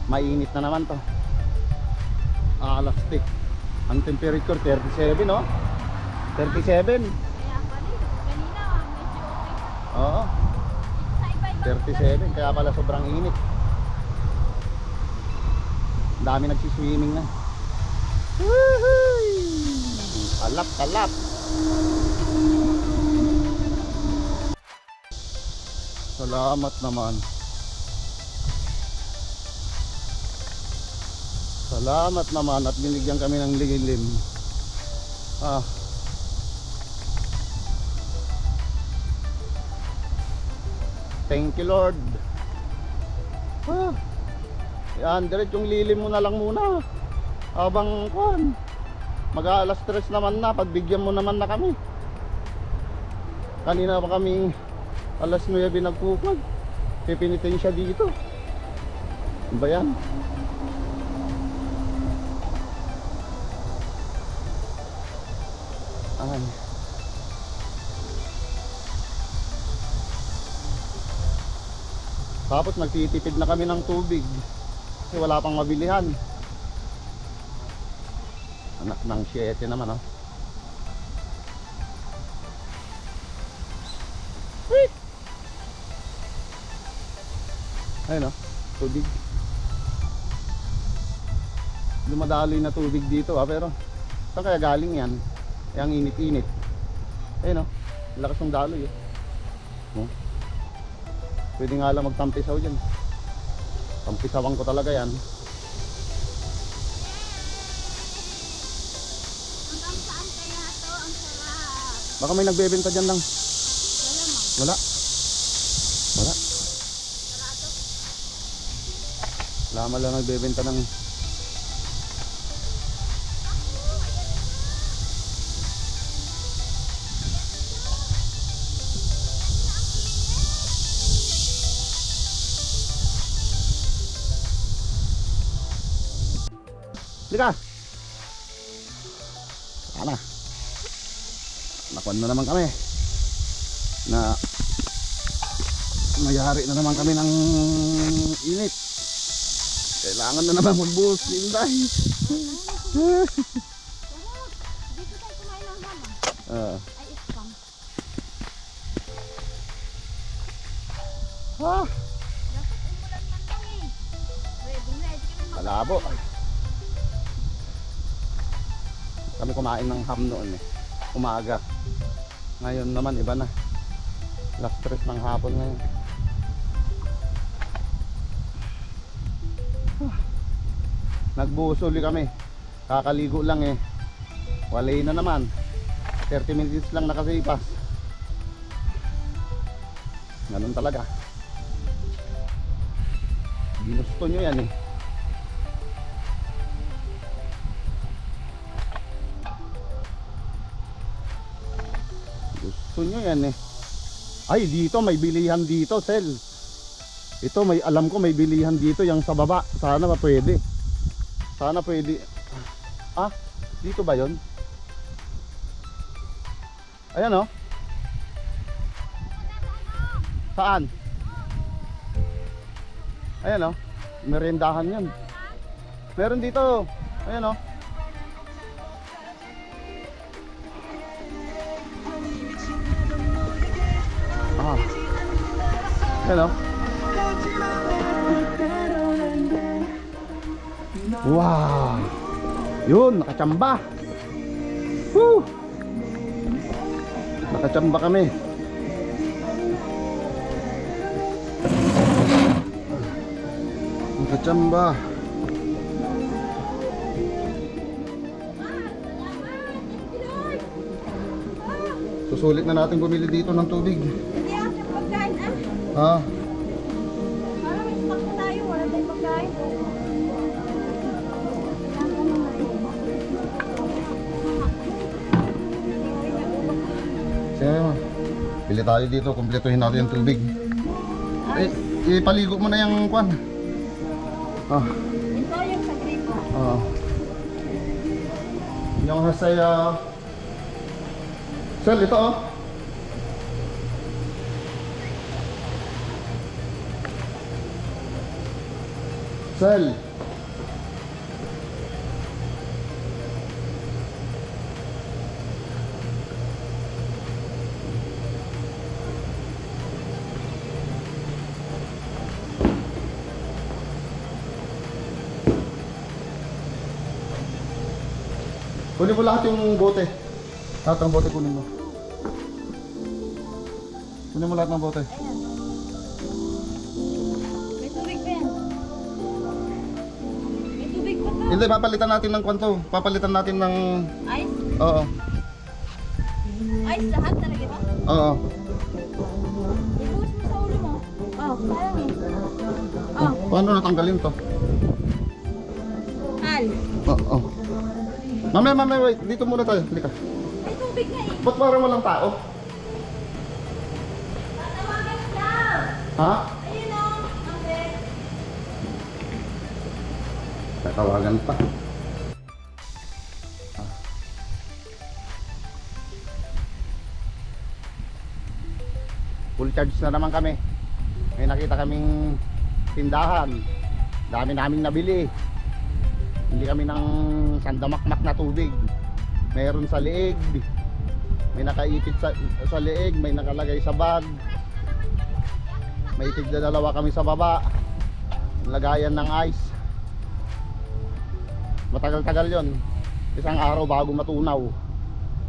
A: mainit na naman to. Alastik. Ang temperature 37, no? 37.
B: Kaya pala, kanina medyo okay.
A: Oo,
B: Sa iba-ibang
A: 37. Kaya pala sobrang init. Ang dami nagsiswimming na. Woohoo! Kalap. Salamat naman. Salamat naman at binigyan kami ng lilim. Thank you, Lord. Yan, diretsong lilim mo na lang muna. Habang kuan, mag-aalas 3 naman na, pagbigyan mo naman na kami. Kanina pa kaming alas 9 nagpupag. Pipinitin siya dito. Ano ba yan? Ay. Tapos nagtitipid na kami ng tubig kasi wala pang mabilihan. Anak ng 7 naman, oh. Wait! Ayun, oh, tubig. Dumadaloy na tubig dito, pero saan kaya galing yan? Ang init-init. Ayun, oh, lakas ng daloy, oh. Pwede nga lang magtampisaw dyan. Tampisawan ko talaga yan.
B: Hanggang saan kaya to? Ang sarap.
A: Baka may nagbebenta dyan lang.
B: Wala, ma'am.
A: Wala. Wala.
B: Sarado.
A: Lama lang nagbebenta ng... Lika! Sana. Nakuan na naman kami. Na mayari na naman kami ng init. Kailangan na naman magbuhos ni Inday.
B: Sarap. Dito tayo kumain ng mama. Ay, ispam. Dapat umulan man lang eh. Ready kami
A: Malabo. Kami kumain ng ham noon eh. Umaga. Ngayon naman iba na. Last 3 ng hapon ngayon. Nagbuhos uli kami. Kakaligo lang eh. Walay na naman. 30 minutes lang nakasipas. Ganun talaga. Ginusto nyo yan eh. Gusto nyo yan eh. Ay, dito may bilihan dito, Sel. Ito may, alam ko may bilihan dito yung sa baba. Sana ba pwede? Sana pwede. Ah, dito ba yon? Ayan, oh. Saan? Ayan, oh. Merendahan yan. Meron dito. Ayan, oh. Ah. Ayan, oh. Wow. Yun, nakachamba. Woo! Nakachamba kami. Nakachamba. Susulit na natin bumili dito ng tubig.
B: Hindi ako sa pagkain
A: Ha?
B: ah. Para may stock na tayo. Wala tayong pagkain.
A: Sige mo. Pili tayo dito, kumpletuhin natin yung tubig. Eh, ipaligo mo na yung kwan. Ah.
B: Ito yung sa gripo.
A: Ah. Yung hasaya. Sel, ito oh. Sel. Kunin mo lahat yung bote. Lahat ng bote kunin mo. Kunin mo lahat ng bote.
B: Ayan. May tubig pa yan. May tubig pa to.
A: Hindi, papalitan natin ng kwanto. Papalitan natin ng...
B: Ice?
A: Oo.
B: Ice lahat talaga ba?
A: Oo.
B: Ibuhos mo sa ulo mo. Parang eh. Oh,
A: Paano natanggalin to?
B: Al.
A: Oo. Mamaya, wait. Dito muna tayo. Halika.
B: May tubig na eh.
A: Ba't parang walang tao?
B: Tatawagan lang.
A: Ha?
B: Ayun o. Ate.
A: Tatawagan pa. Full charge na naman kami. May nakita kaming tindahan. Dami naming nabili. Hindi kami ng sandamakmak na tubig. Meron sa leeg. May nakaipit sa leeg. May nakalagay sa bag. May tigda dalawa kami sa baba. Lagayan ng ice. Matagal-tagal yon. Isang araw bago matunaw.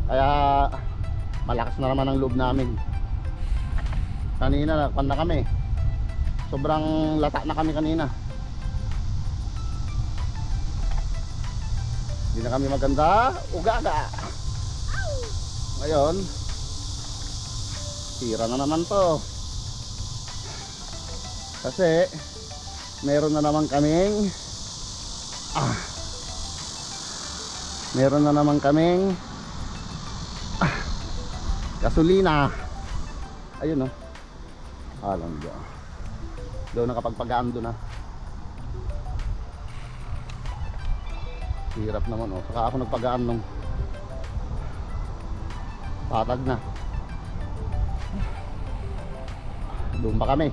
A: Kaya malakas na naman ang loob namin. Kanina nakpan na kami. Sobrang lata na kami kanina. Hindi na kami maganda. Ugaga. Ngayon tira na naman to. Kasi meron na naman kaming gasolina. Ayun, oh. Alam dyan. Daw nakapagpagaan doon, ha. Hirap naman, oh. Saka ako nagpagaan nung patag na. Doon pa kami.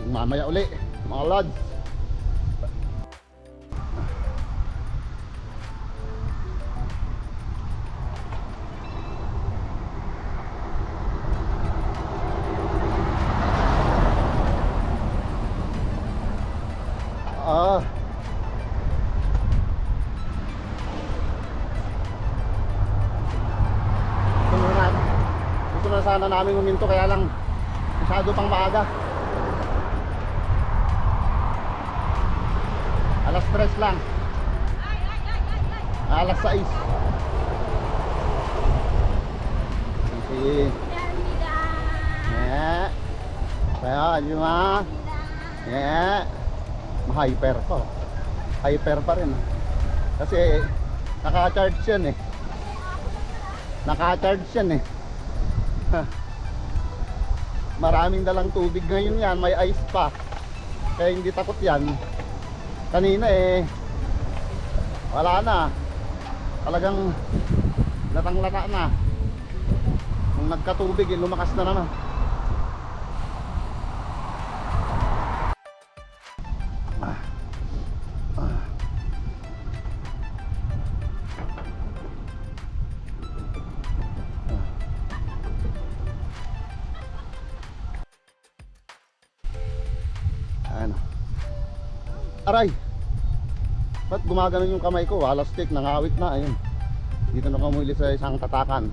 A: Mamaya uli, mga lads. Gusto na sana namin huminto, kaya lang masyado pang maaga. Alas 3 lang. Alas 6. Sige. Yeah. Kaya, di ba? Yeah. Ma-hyper pa. Hyper pa rin. Kasi naka-charge yan eh. Naka-charge yan eh. Maraming dalang tubig ngayon yan. May ice pa. Kaya hindi takot yan. Kanina eh wala na. Talagang latang-lata na. Nung nagkatubig eh, lumakas na naman. Ano? Aray! Ba't gumaganon yung kamay ko? Wala stick, nangawit na. Ayun. Dito na kamuli sa isang tatakan.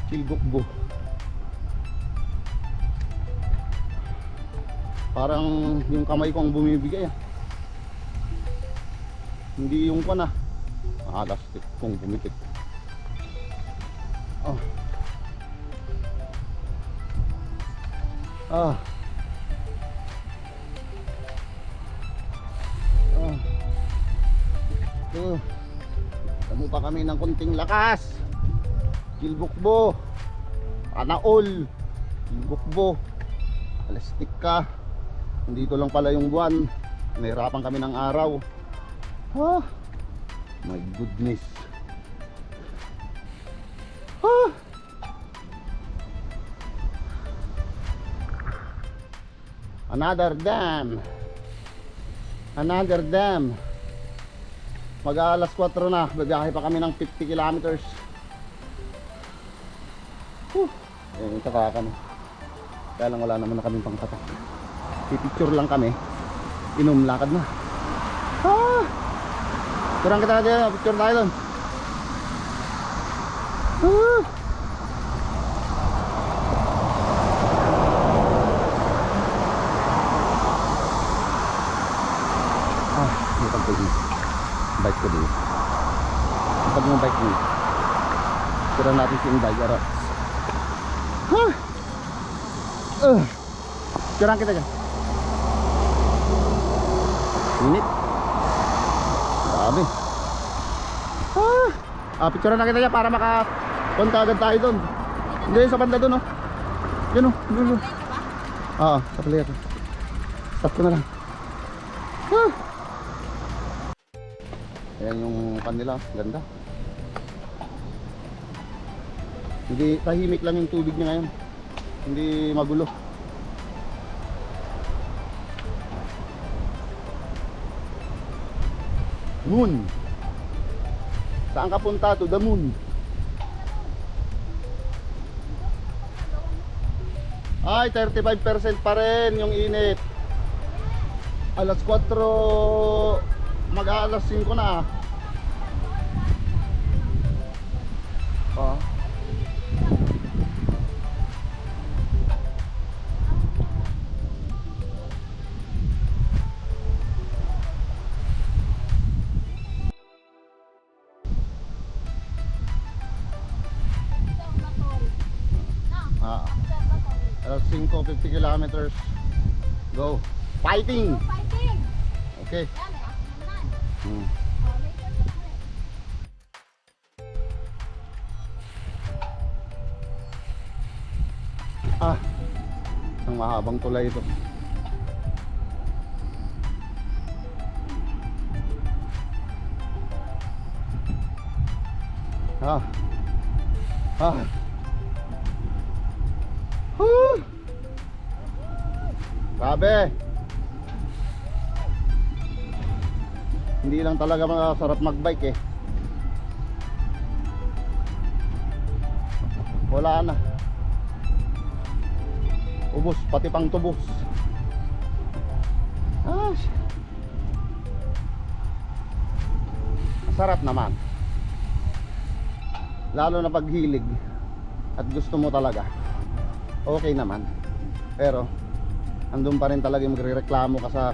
A: Kilgukbo. Parang yung kamay ko ang bumibigay ah. Hindi yung pan ah. Wala stick kung bumitik. Oh. Ah. Tamo pa kami ng konting lakas. Kilbukbo, Anaol, Kilbukbo, Alastik ka. Nandito lang pala yung buwan. Nahirapan kami ng araw. Ah, my goodness. Ah. Another dam. Another dam. Mag-aalas 4 na, babiyahe pa kami ng 50 kilometers. Ayun, taka kami. Kaya lang wala naman na kaming pangkatak. Pipicture lang kami. Inom, lakad na. Turang kita natin, picture tayo doon. Dito po dito. Bike ko dito. Pag yung bike dito, tira natin si Inday Aras. Picturean kita dyan. Init. Grabe. Picturean na kita dyan para makapunta agad tayo doon. Hindi, sa banda doon, oh. Yun, oh. Yun, oh. Oo, sa palit. Stop ko na lang. Ayan yung kanila, ganda. Hindi, tahimik lang yung tubig niya ngayon. Hindi magulo. Moon. Saan ka punta? To the moon. Ay, 35% pa rin yung init. Alas 4, mag-aalas 5 na. Alas 5, 50 kilometers. Go. Fighting!
B: Fighting!
A: Okay.
B: Yan, may ako naman.
A: Hmm.
B: Oh, may turbo na rin.
A: Ang mahabang tulay ito. Grabe. Hindi lang talaga masarap magbike eh. Wala na. Ubos, pati pang tubos. Masarap naman. Lalo na paghilig at gusto mo talaga, okay naman. Pero andun pa rin talaga yung magrereklamo ka sa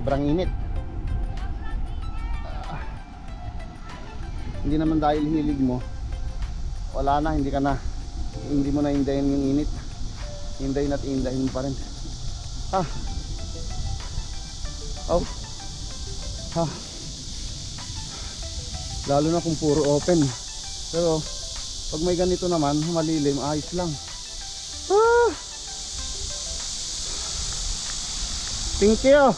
A: sobrang init. Hindi naman dahil hilig mo, wala na, hindi mo na hindayin yung init. Hindayin at hindayin pa rin. Lalo na kung puro open. Pero pag may ganito naman, malilim, ayos lang. Thank you.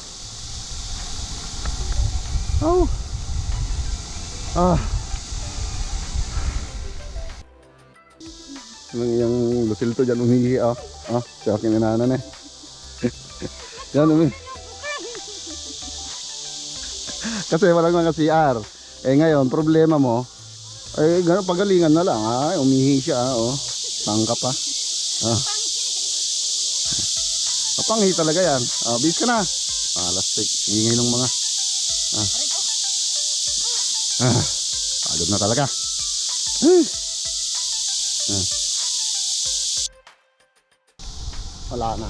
A: Yung lusilto dyan umihi. Siya kinananan eh. Yan umihi. Kasi walang mga CR. Ngayon, problema mo, gano'n, pagalingan na lang. Umihi siya. Tangka pa. Mapanghi talaga yan. Bis ka na. Lastik. Ingay ng mga. Pagod na talaga. Wala na.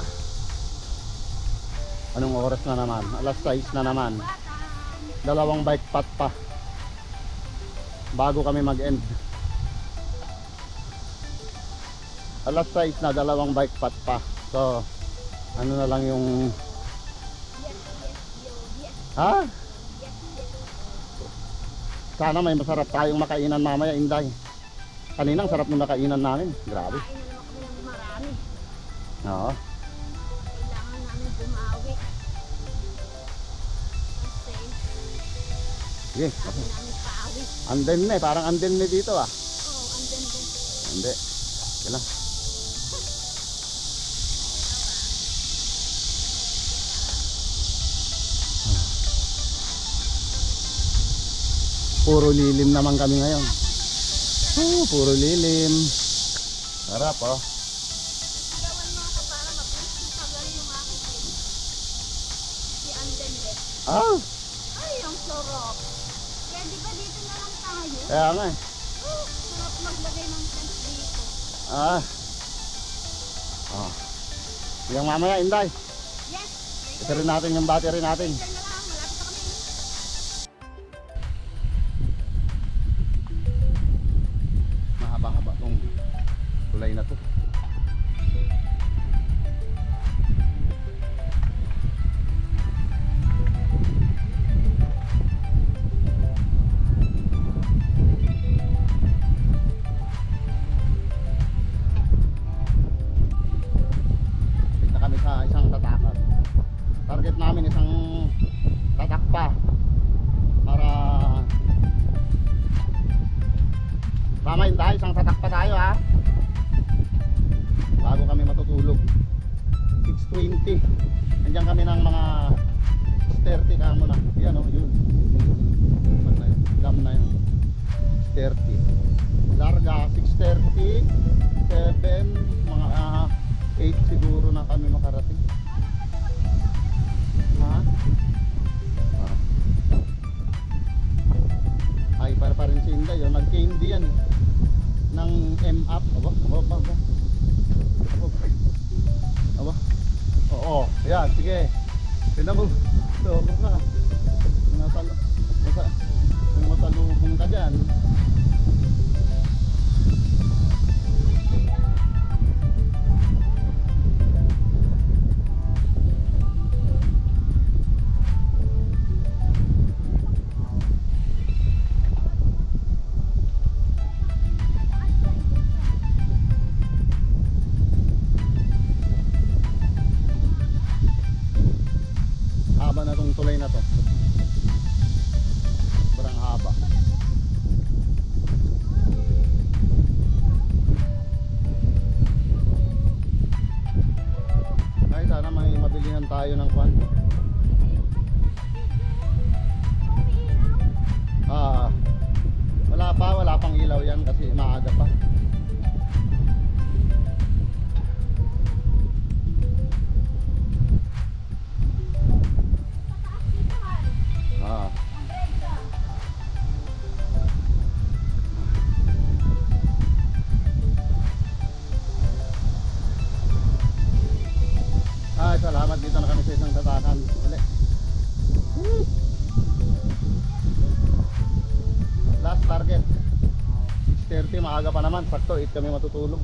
A: Anong oras na naman? Alas 6 na naman. 2 bike path pa bago kami mag-end. Alas 6 na, 2 bike path pa. So ano na lang yung sana may masarap tayong makainan mamaya, Inday. Kaninang sarap ng makainan namin. Grabe.
B: Kain na naman kami ng marami.
A: Oo.
B: Kailangan namin bumawi. Kasi
A: Sige.
B: sabi namin pawis.
A: Anden na parang anden na dito
B: Oo, andun din.
A: Hindi. Kailan? Puro lilim naman kami ngayon. Puro lilim. Harap
B: Sigawan mo ako para mapagsagal yung aking si Anden din. Ay, ang sarap. Pwede ba dito na lang tayo?
A: Kaya nga eh.
B: Sarap maglagay ng tent dito.
A: Yung mamaya, Inday.
B: Yes!
A: Ito rin natin yung battery natin.
B: Later na lang, malapit na kami.
A: Mahaba-haba tong tulay na to. Tama yun dahil isang tatak pa tayo ha. Bago kami matutulog. 6:20. Nandiyan kami ng mga 30 kamo na. Yan o, yun. Dam na yun. 30. Larga, 6:30. 7, mga 8 siguro na kami makarating. Ha? Ay, para pa rin si Inday. Nag-candy yan. Ng M-Up. Aba. Oo, ayan, sige. Tignan mo. Sobra ka. Matalubong ka dyan. Haba na tong tulay na to. Sobrang haba. Ay, sana may mabilihan tayo ng kwan. Wala pang ilaw yan kasi maaga pa. Salamat, dito na kami sa isang tatakan ulit. Last target 6:30, maaga pa naman. Sakto 8 kami matutulog.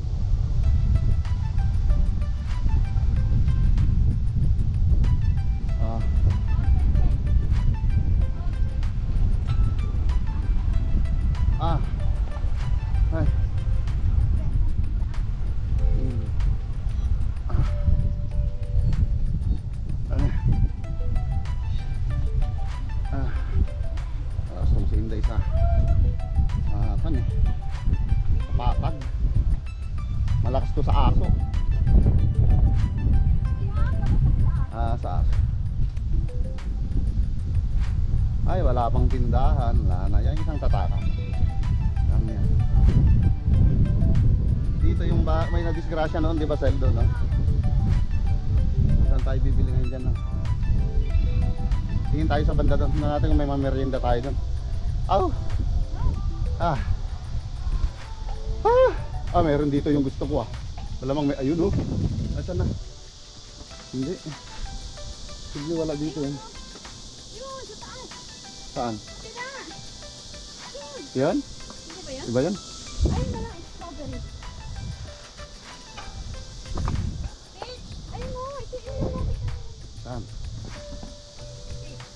A: Ay. Si Inday sa patag. Malakas to sa aso. Sa aso. Ay, wala pang tindahan. Wala na yan, isang tataka. Yan. Dito yung may nadisgrasya noon, di ba, Seldo, no? Saan tayo bibili ngayon dyan, no? Tingin tayo sa banda doon. Tingnan natin kung may mamerienda tayo doon. Meron dito yung gusto ko Malamang may ayun Asan na? Hindi. Sige, wala dito yun.
B: Yun, sa taas.
A: Saan?
B: Sila.
A: Yan?
B: Hindi ba yan?
A: Iba yan?
B: Ayun na lang, strawberry. Peach! Ayun mo, ito yung natin.
A: Saan?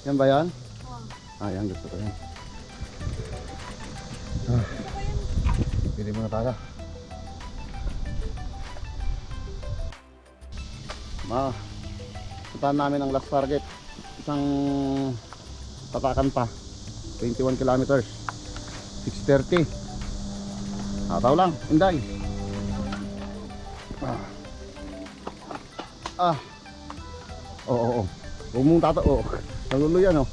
A: Yan ba yan?
B: Oh.
A: Yan, gusto ko yan.
B: Ito ba yan?
A: Pili muna tayo. Puntahan namin ang last target. Isang tatakan pa. 21 kilometers. 6:30. Ataw lang, Inday. Oo. Huwag mong tatao. Naluluyan
B: Oh.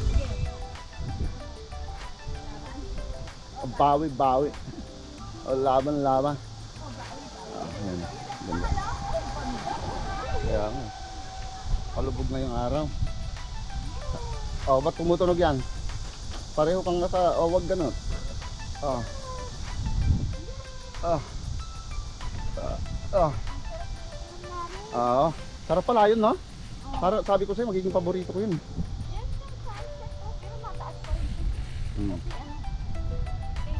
B: Sige.
A: Bawi. Laban.
B: Oh, bawi.
A: Ayan. Ganda. Kaya nga. Palubog na yung araw. Ba't tumutunog yan? Pareho kang nasa, wag ganun. Sarap pala yun, no? Para sabi ko sa'yo, magiging paborito ko yun.
B: Yan yung sunset ko, pero mataas pa rin.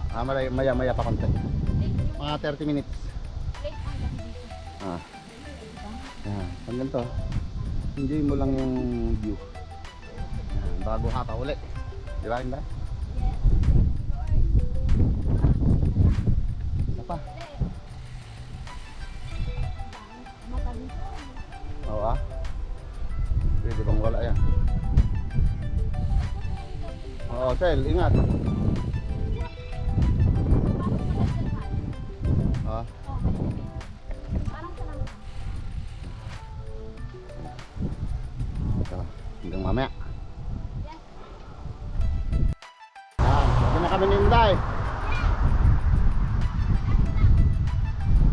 B: Kasi
A: Maya pa konti.
B: late yung
A: Mga 30 minutes.
B: late hanggang dito.
A: Yan, pag ganito, enjoy mo lang yung view. Yan, bago haka uli. Di ba, Inday? Isa pa.
B: Mata dito.
A: Oo Pwede bang wala yan? Sel, ingat.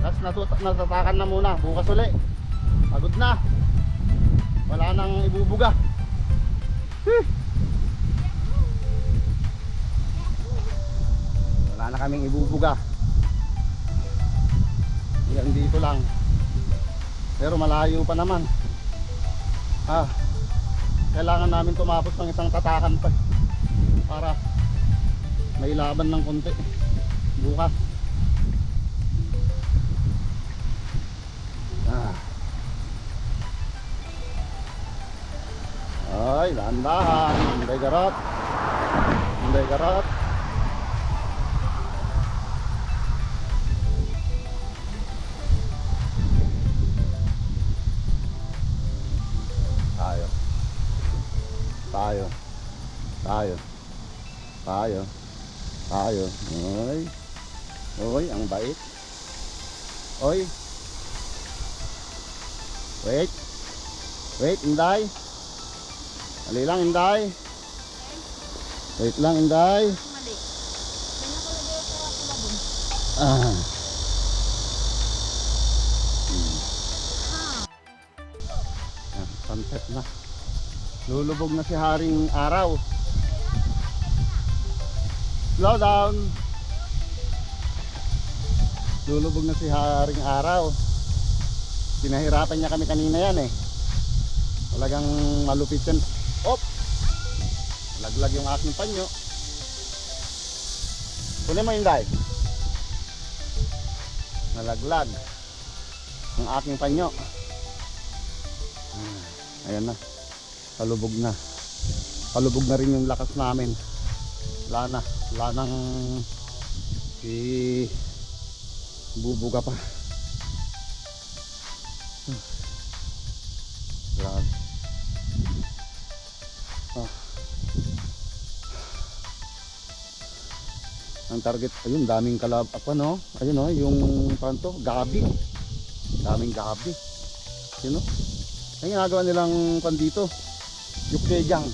A: Tapos natatakan na muna. Bukas uli. Pagod na. Wala nang ibubuga. Wala na kaming ibubuga. Yan dito lang. Pero malayo pa naman. Kailangan namin tumapos ng isang tatakan pa para may laban ng konti bukas. Ay, dahan-dahan. Hinday garot. Hinday garot. Tayo. Oy, ang bait. Oy. Wait, Inday. Ali lang, Inday. Wait lang, Inday.
B: Mali. Ganyan ko lagay sa kulabon.
A: Sunset na. Lulubog na si Haring Araw. Slow down. Lulubog na si Haring Araw. Pinahirapan niya kami kanina yan eh. Talagang malupit yan. Op! Laglag yung aking panyo. Kunin mo, Inday. Nalaglag ang aking panyo. Ayan na. Palubog na. Palubog na rin yung lakas namin. Wala nang bubuga pa. Grabe. Ang target, ayun, daming kalab, apa no? Ayun no, yung panto, gabi. Daming gabi. Yun no? Ang ginagawa nilang pan dito, yukkejang.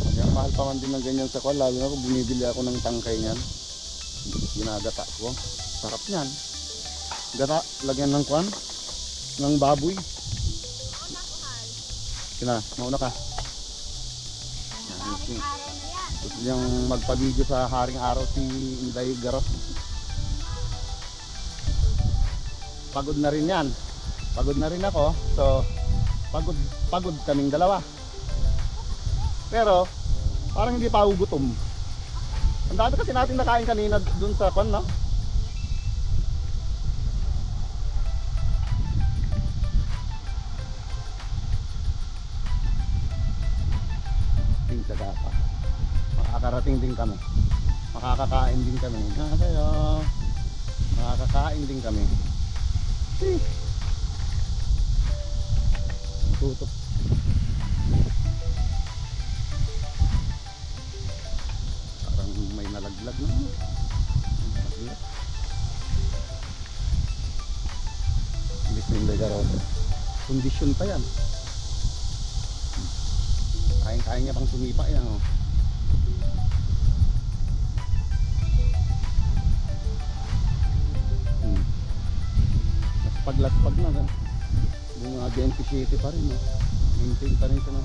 A: Kaya mahal pa man din ng ganyan sa kwan, lalo na kung bumibili ako ng tangkay niyan. Ginagata ko. Sarap niyan. Gata, lagyan ng kwan, ng baboy. Kina, mauna ka.
B: Haring araw na yan.
A: Gusto niyang magpa-video sa Haring Araw si Inday Garot. Pagod na rin yan. Pagod na rin ako. So, pagod kaming dalawa. Pero, parang hindi pa ako gutom. Ang dami kasi natin nakain kanina dun sa kwan, no? Makakarating din kami. Makakakain din kami. Makakakain din kami. Tutok. Parang may nalaglag na. Hindi ko yung lagaraw. Kondisyon pa yan. Kain-kain niya pang sumipa yan. Oh. Paglaspag na yung mga 27 pa rin, no? Maintain pa rin siya, no?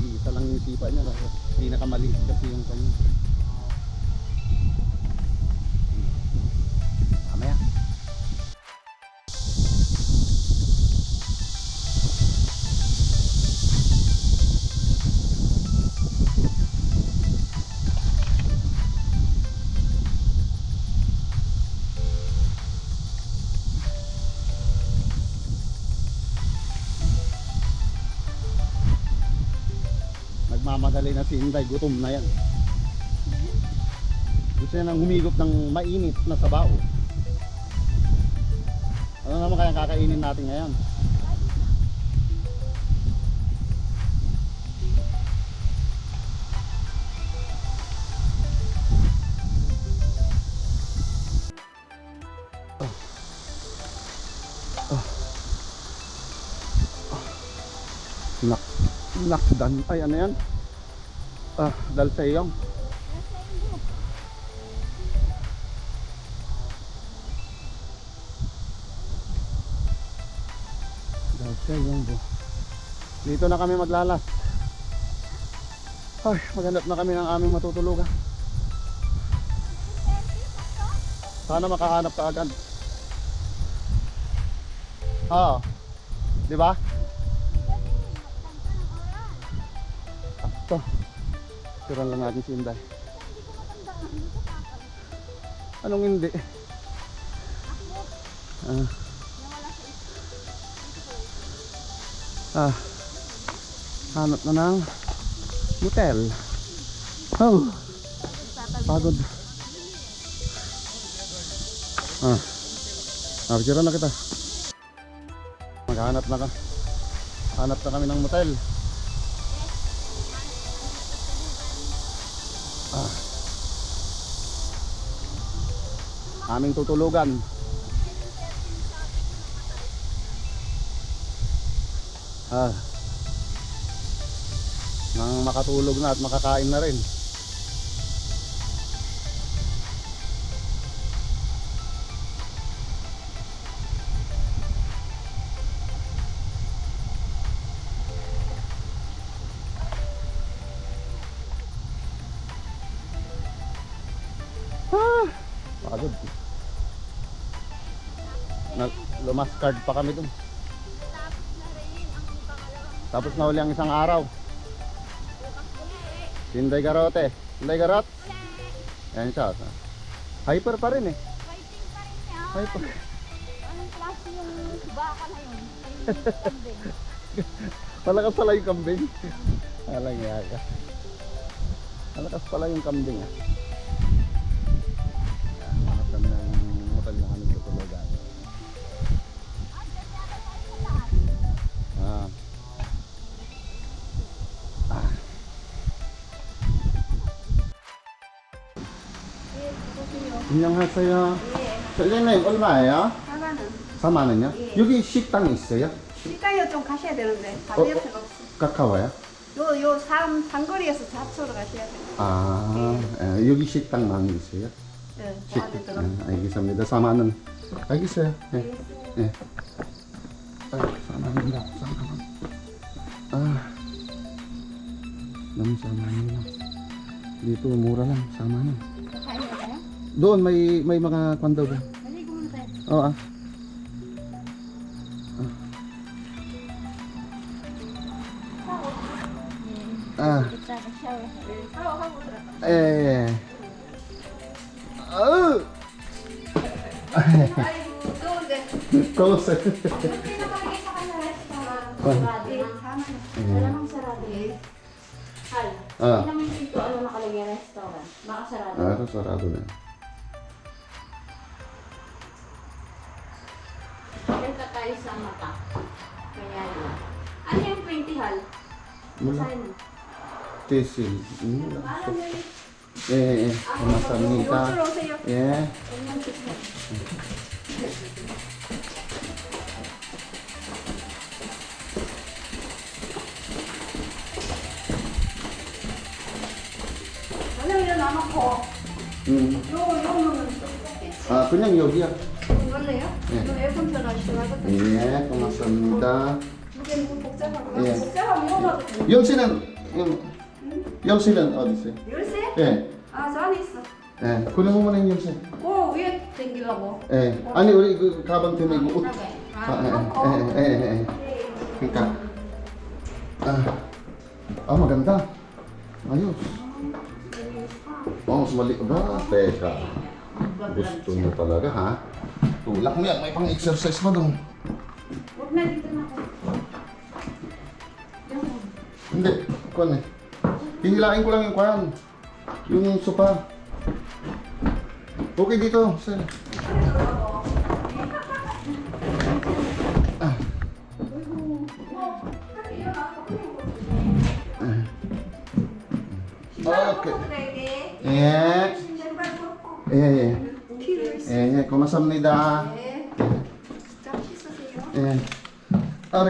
A: Isa lang yung sipa niya kasi pinakamaliit kasi yung kanya. Mamaya nagmamadali na si Inday, gutom na yan. Gusto niya nang humigop ng mainit na sabaw. Ano naman kaya kakainin natin ngayon? Nakdan. Ay, ano yan? dal sa iyong. Dal sa iyong bo. Dito na kami maglalas. Ay, maghanap na kami ng aming matutulugan. Sana makahanap ka agad. Oo. Di ba? Ito. Tiran lang natin si Inday. Anong hindi? Hanap na ng motel. Oh, pagod. Picturean na kita. Maghanap na ka. Hanap na kami ng motel. Aming tutulugan. Nang makatulog na at makakain na rin. Pagod. Lumaskard pa kami dun. Tapos na uli ang isang araw. Inday Garote. Inday Garot. Yan siya. Hyper pa rin eh.
B: Fighting pa rin niya.
A: Hyper.
B: Anong klase yung baka na yun? Kambing.
A: Malakas pala yung kambing. Alang yaga. Malakas pala yung kambing ah. Hanap kami ng motel na kami tutulugan. 안녕하세요. 선생님 얼마예요?
C: 4만 원.
A: 4만 원이요?
C: 예.
A: 여기 식당 있어요?
C: 시가요 좀 가셔야 되는데 바로 옆에 없어.
A: 가까워요?
C: 요 상거리에서 좌측으로 가셔야 돼요.
A: 아, 여기 식당만 있어요?
C: 네, 그
A: 식당.
C: 안에 들어.
A: 알겠습니다. 4만 원. 알겠어요. 네. 네. 4만 원이다. 4만 원. Nang 4만 원. Dito mura lang, 4만 원.
B: Kakain na tayo?
A: Doon may mga kwan daw doon.
B: Maligo muna tayo.
A: Oo
B: Kita na shower.
C: 샤워하고 들어가. 아이고 더운데.
A: 더웠어요.
C: 어떻게 나가게 사 kanya restaurant?
B: Sarado
C: Eh,
B: na.
C: 4만 원.
B: Wala namang sarado eh. Hal.
A: Ah.
B: Hindi naman dito ano nakalagay restaurant. Baka sarado.
A: Ito sarado na.
B: Benta tayo sa mata. Kaya yun. Ano yung 20 hal? Basahin mo.
A: Tesil.
B: Alam mo yun.
A: Kumasamnita.
C: 이쪽으로 오세요.
A: 예.
C: 원래 남았고 요거 넣으면
A: 아, 그냥 여기야.
C: 맞네요?
A: 네.
C: 이거 에어컨 편하시나요?
A: 예, 고맙습니다.
C: 이게 뭐 복잡하구나.
A: 예.
C: 복잡하면 요거도
A: 영씨는, 영씨는 어디 있어요?
C: 열쇠?
A: 예.
C: 아, 저 안에 있어.
A: 예. 그놈은 영씨.
C: 그 위에 당기려고.
A: 예. 아니, 우리 그 가방 때문에 이거 옷.
C: 아, 그렇고.
A: 예. 그러니까. Maganda. Ayos. Mas mali ba? Teka. Gusto niyo talaga, ha? Tulak mo yan. May pang-exercise pa doon.
C: Huwag na dito na ako.
A: Hindi. Kuwan eh. Hihilain ko lang yung kuwan. Yung sopa. Okay dito, sir. Okay. 예.
C: 신발 벗고.
A: 예.
C: 티를
A: 예. 고맙습니다.
C: 네. 자, 씻으세요.
A: 예. 아,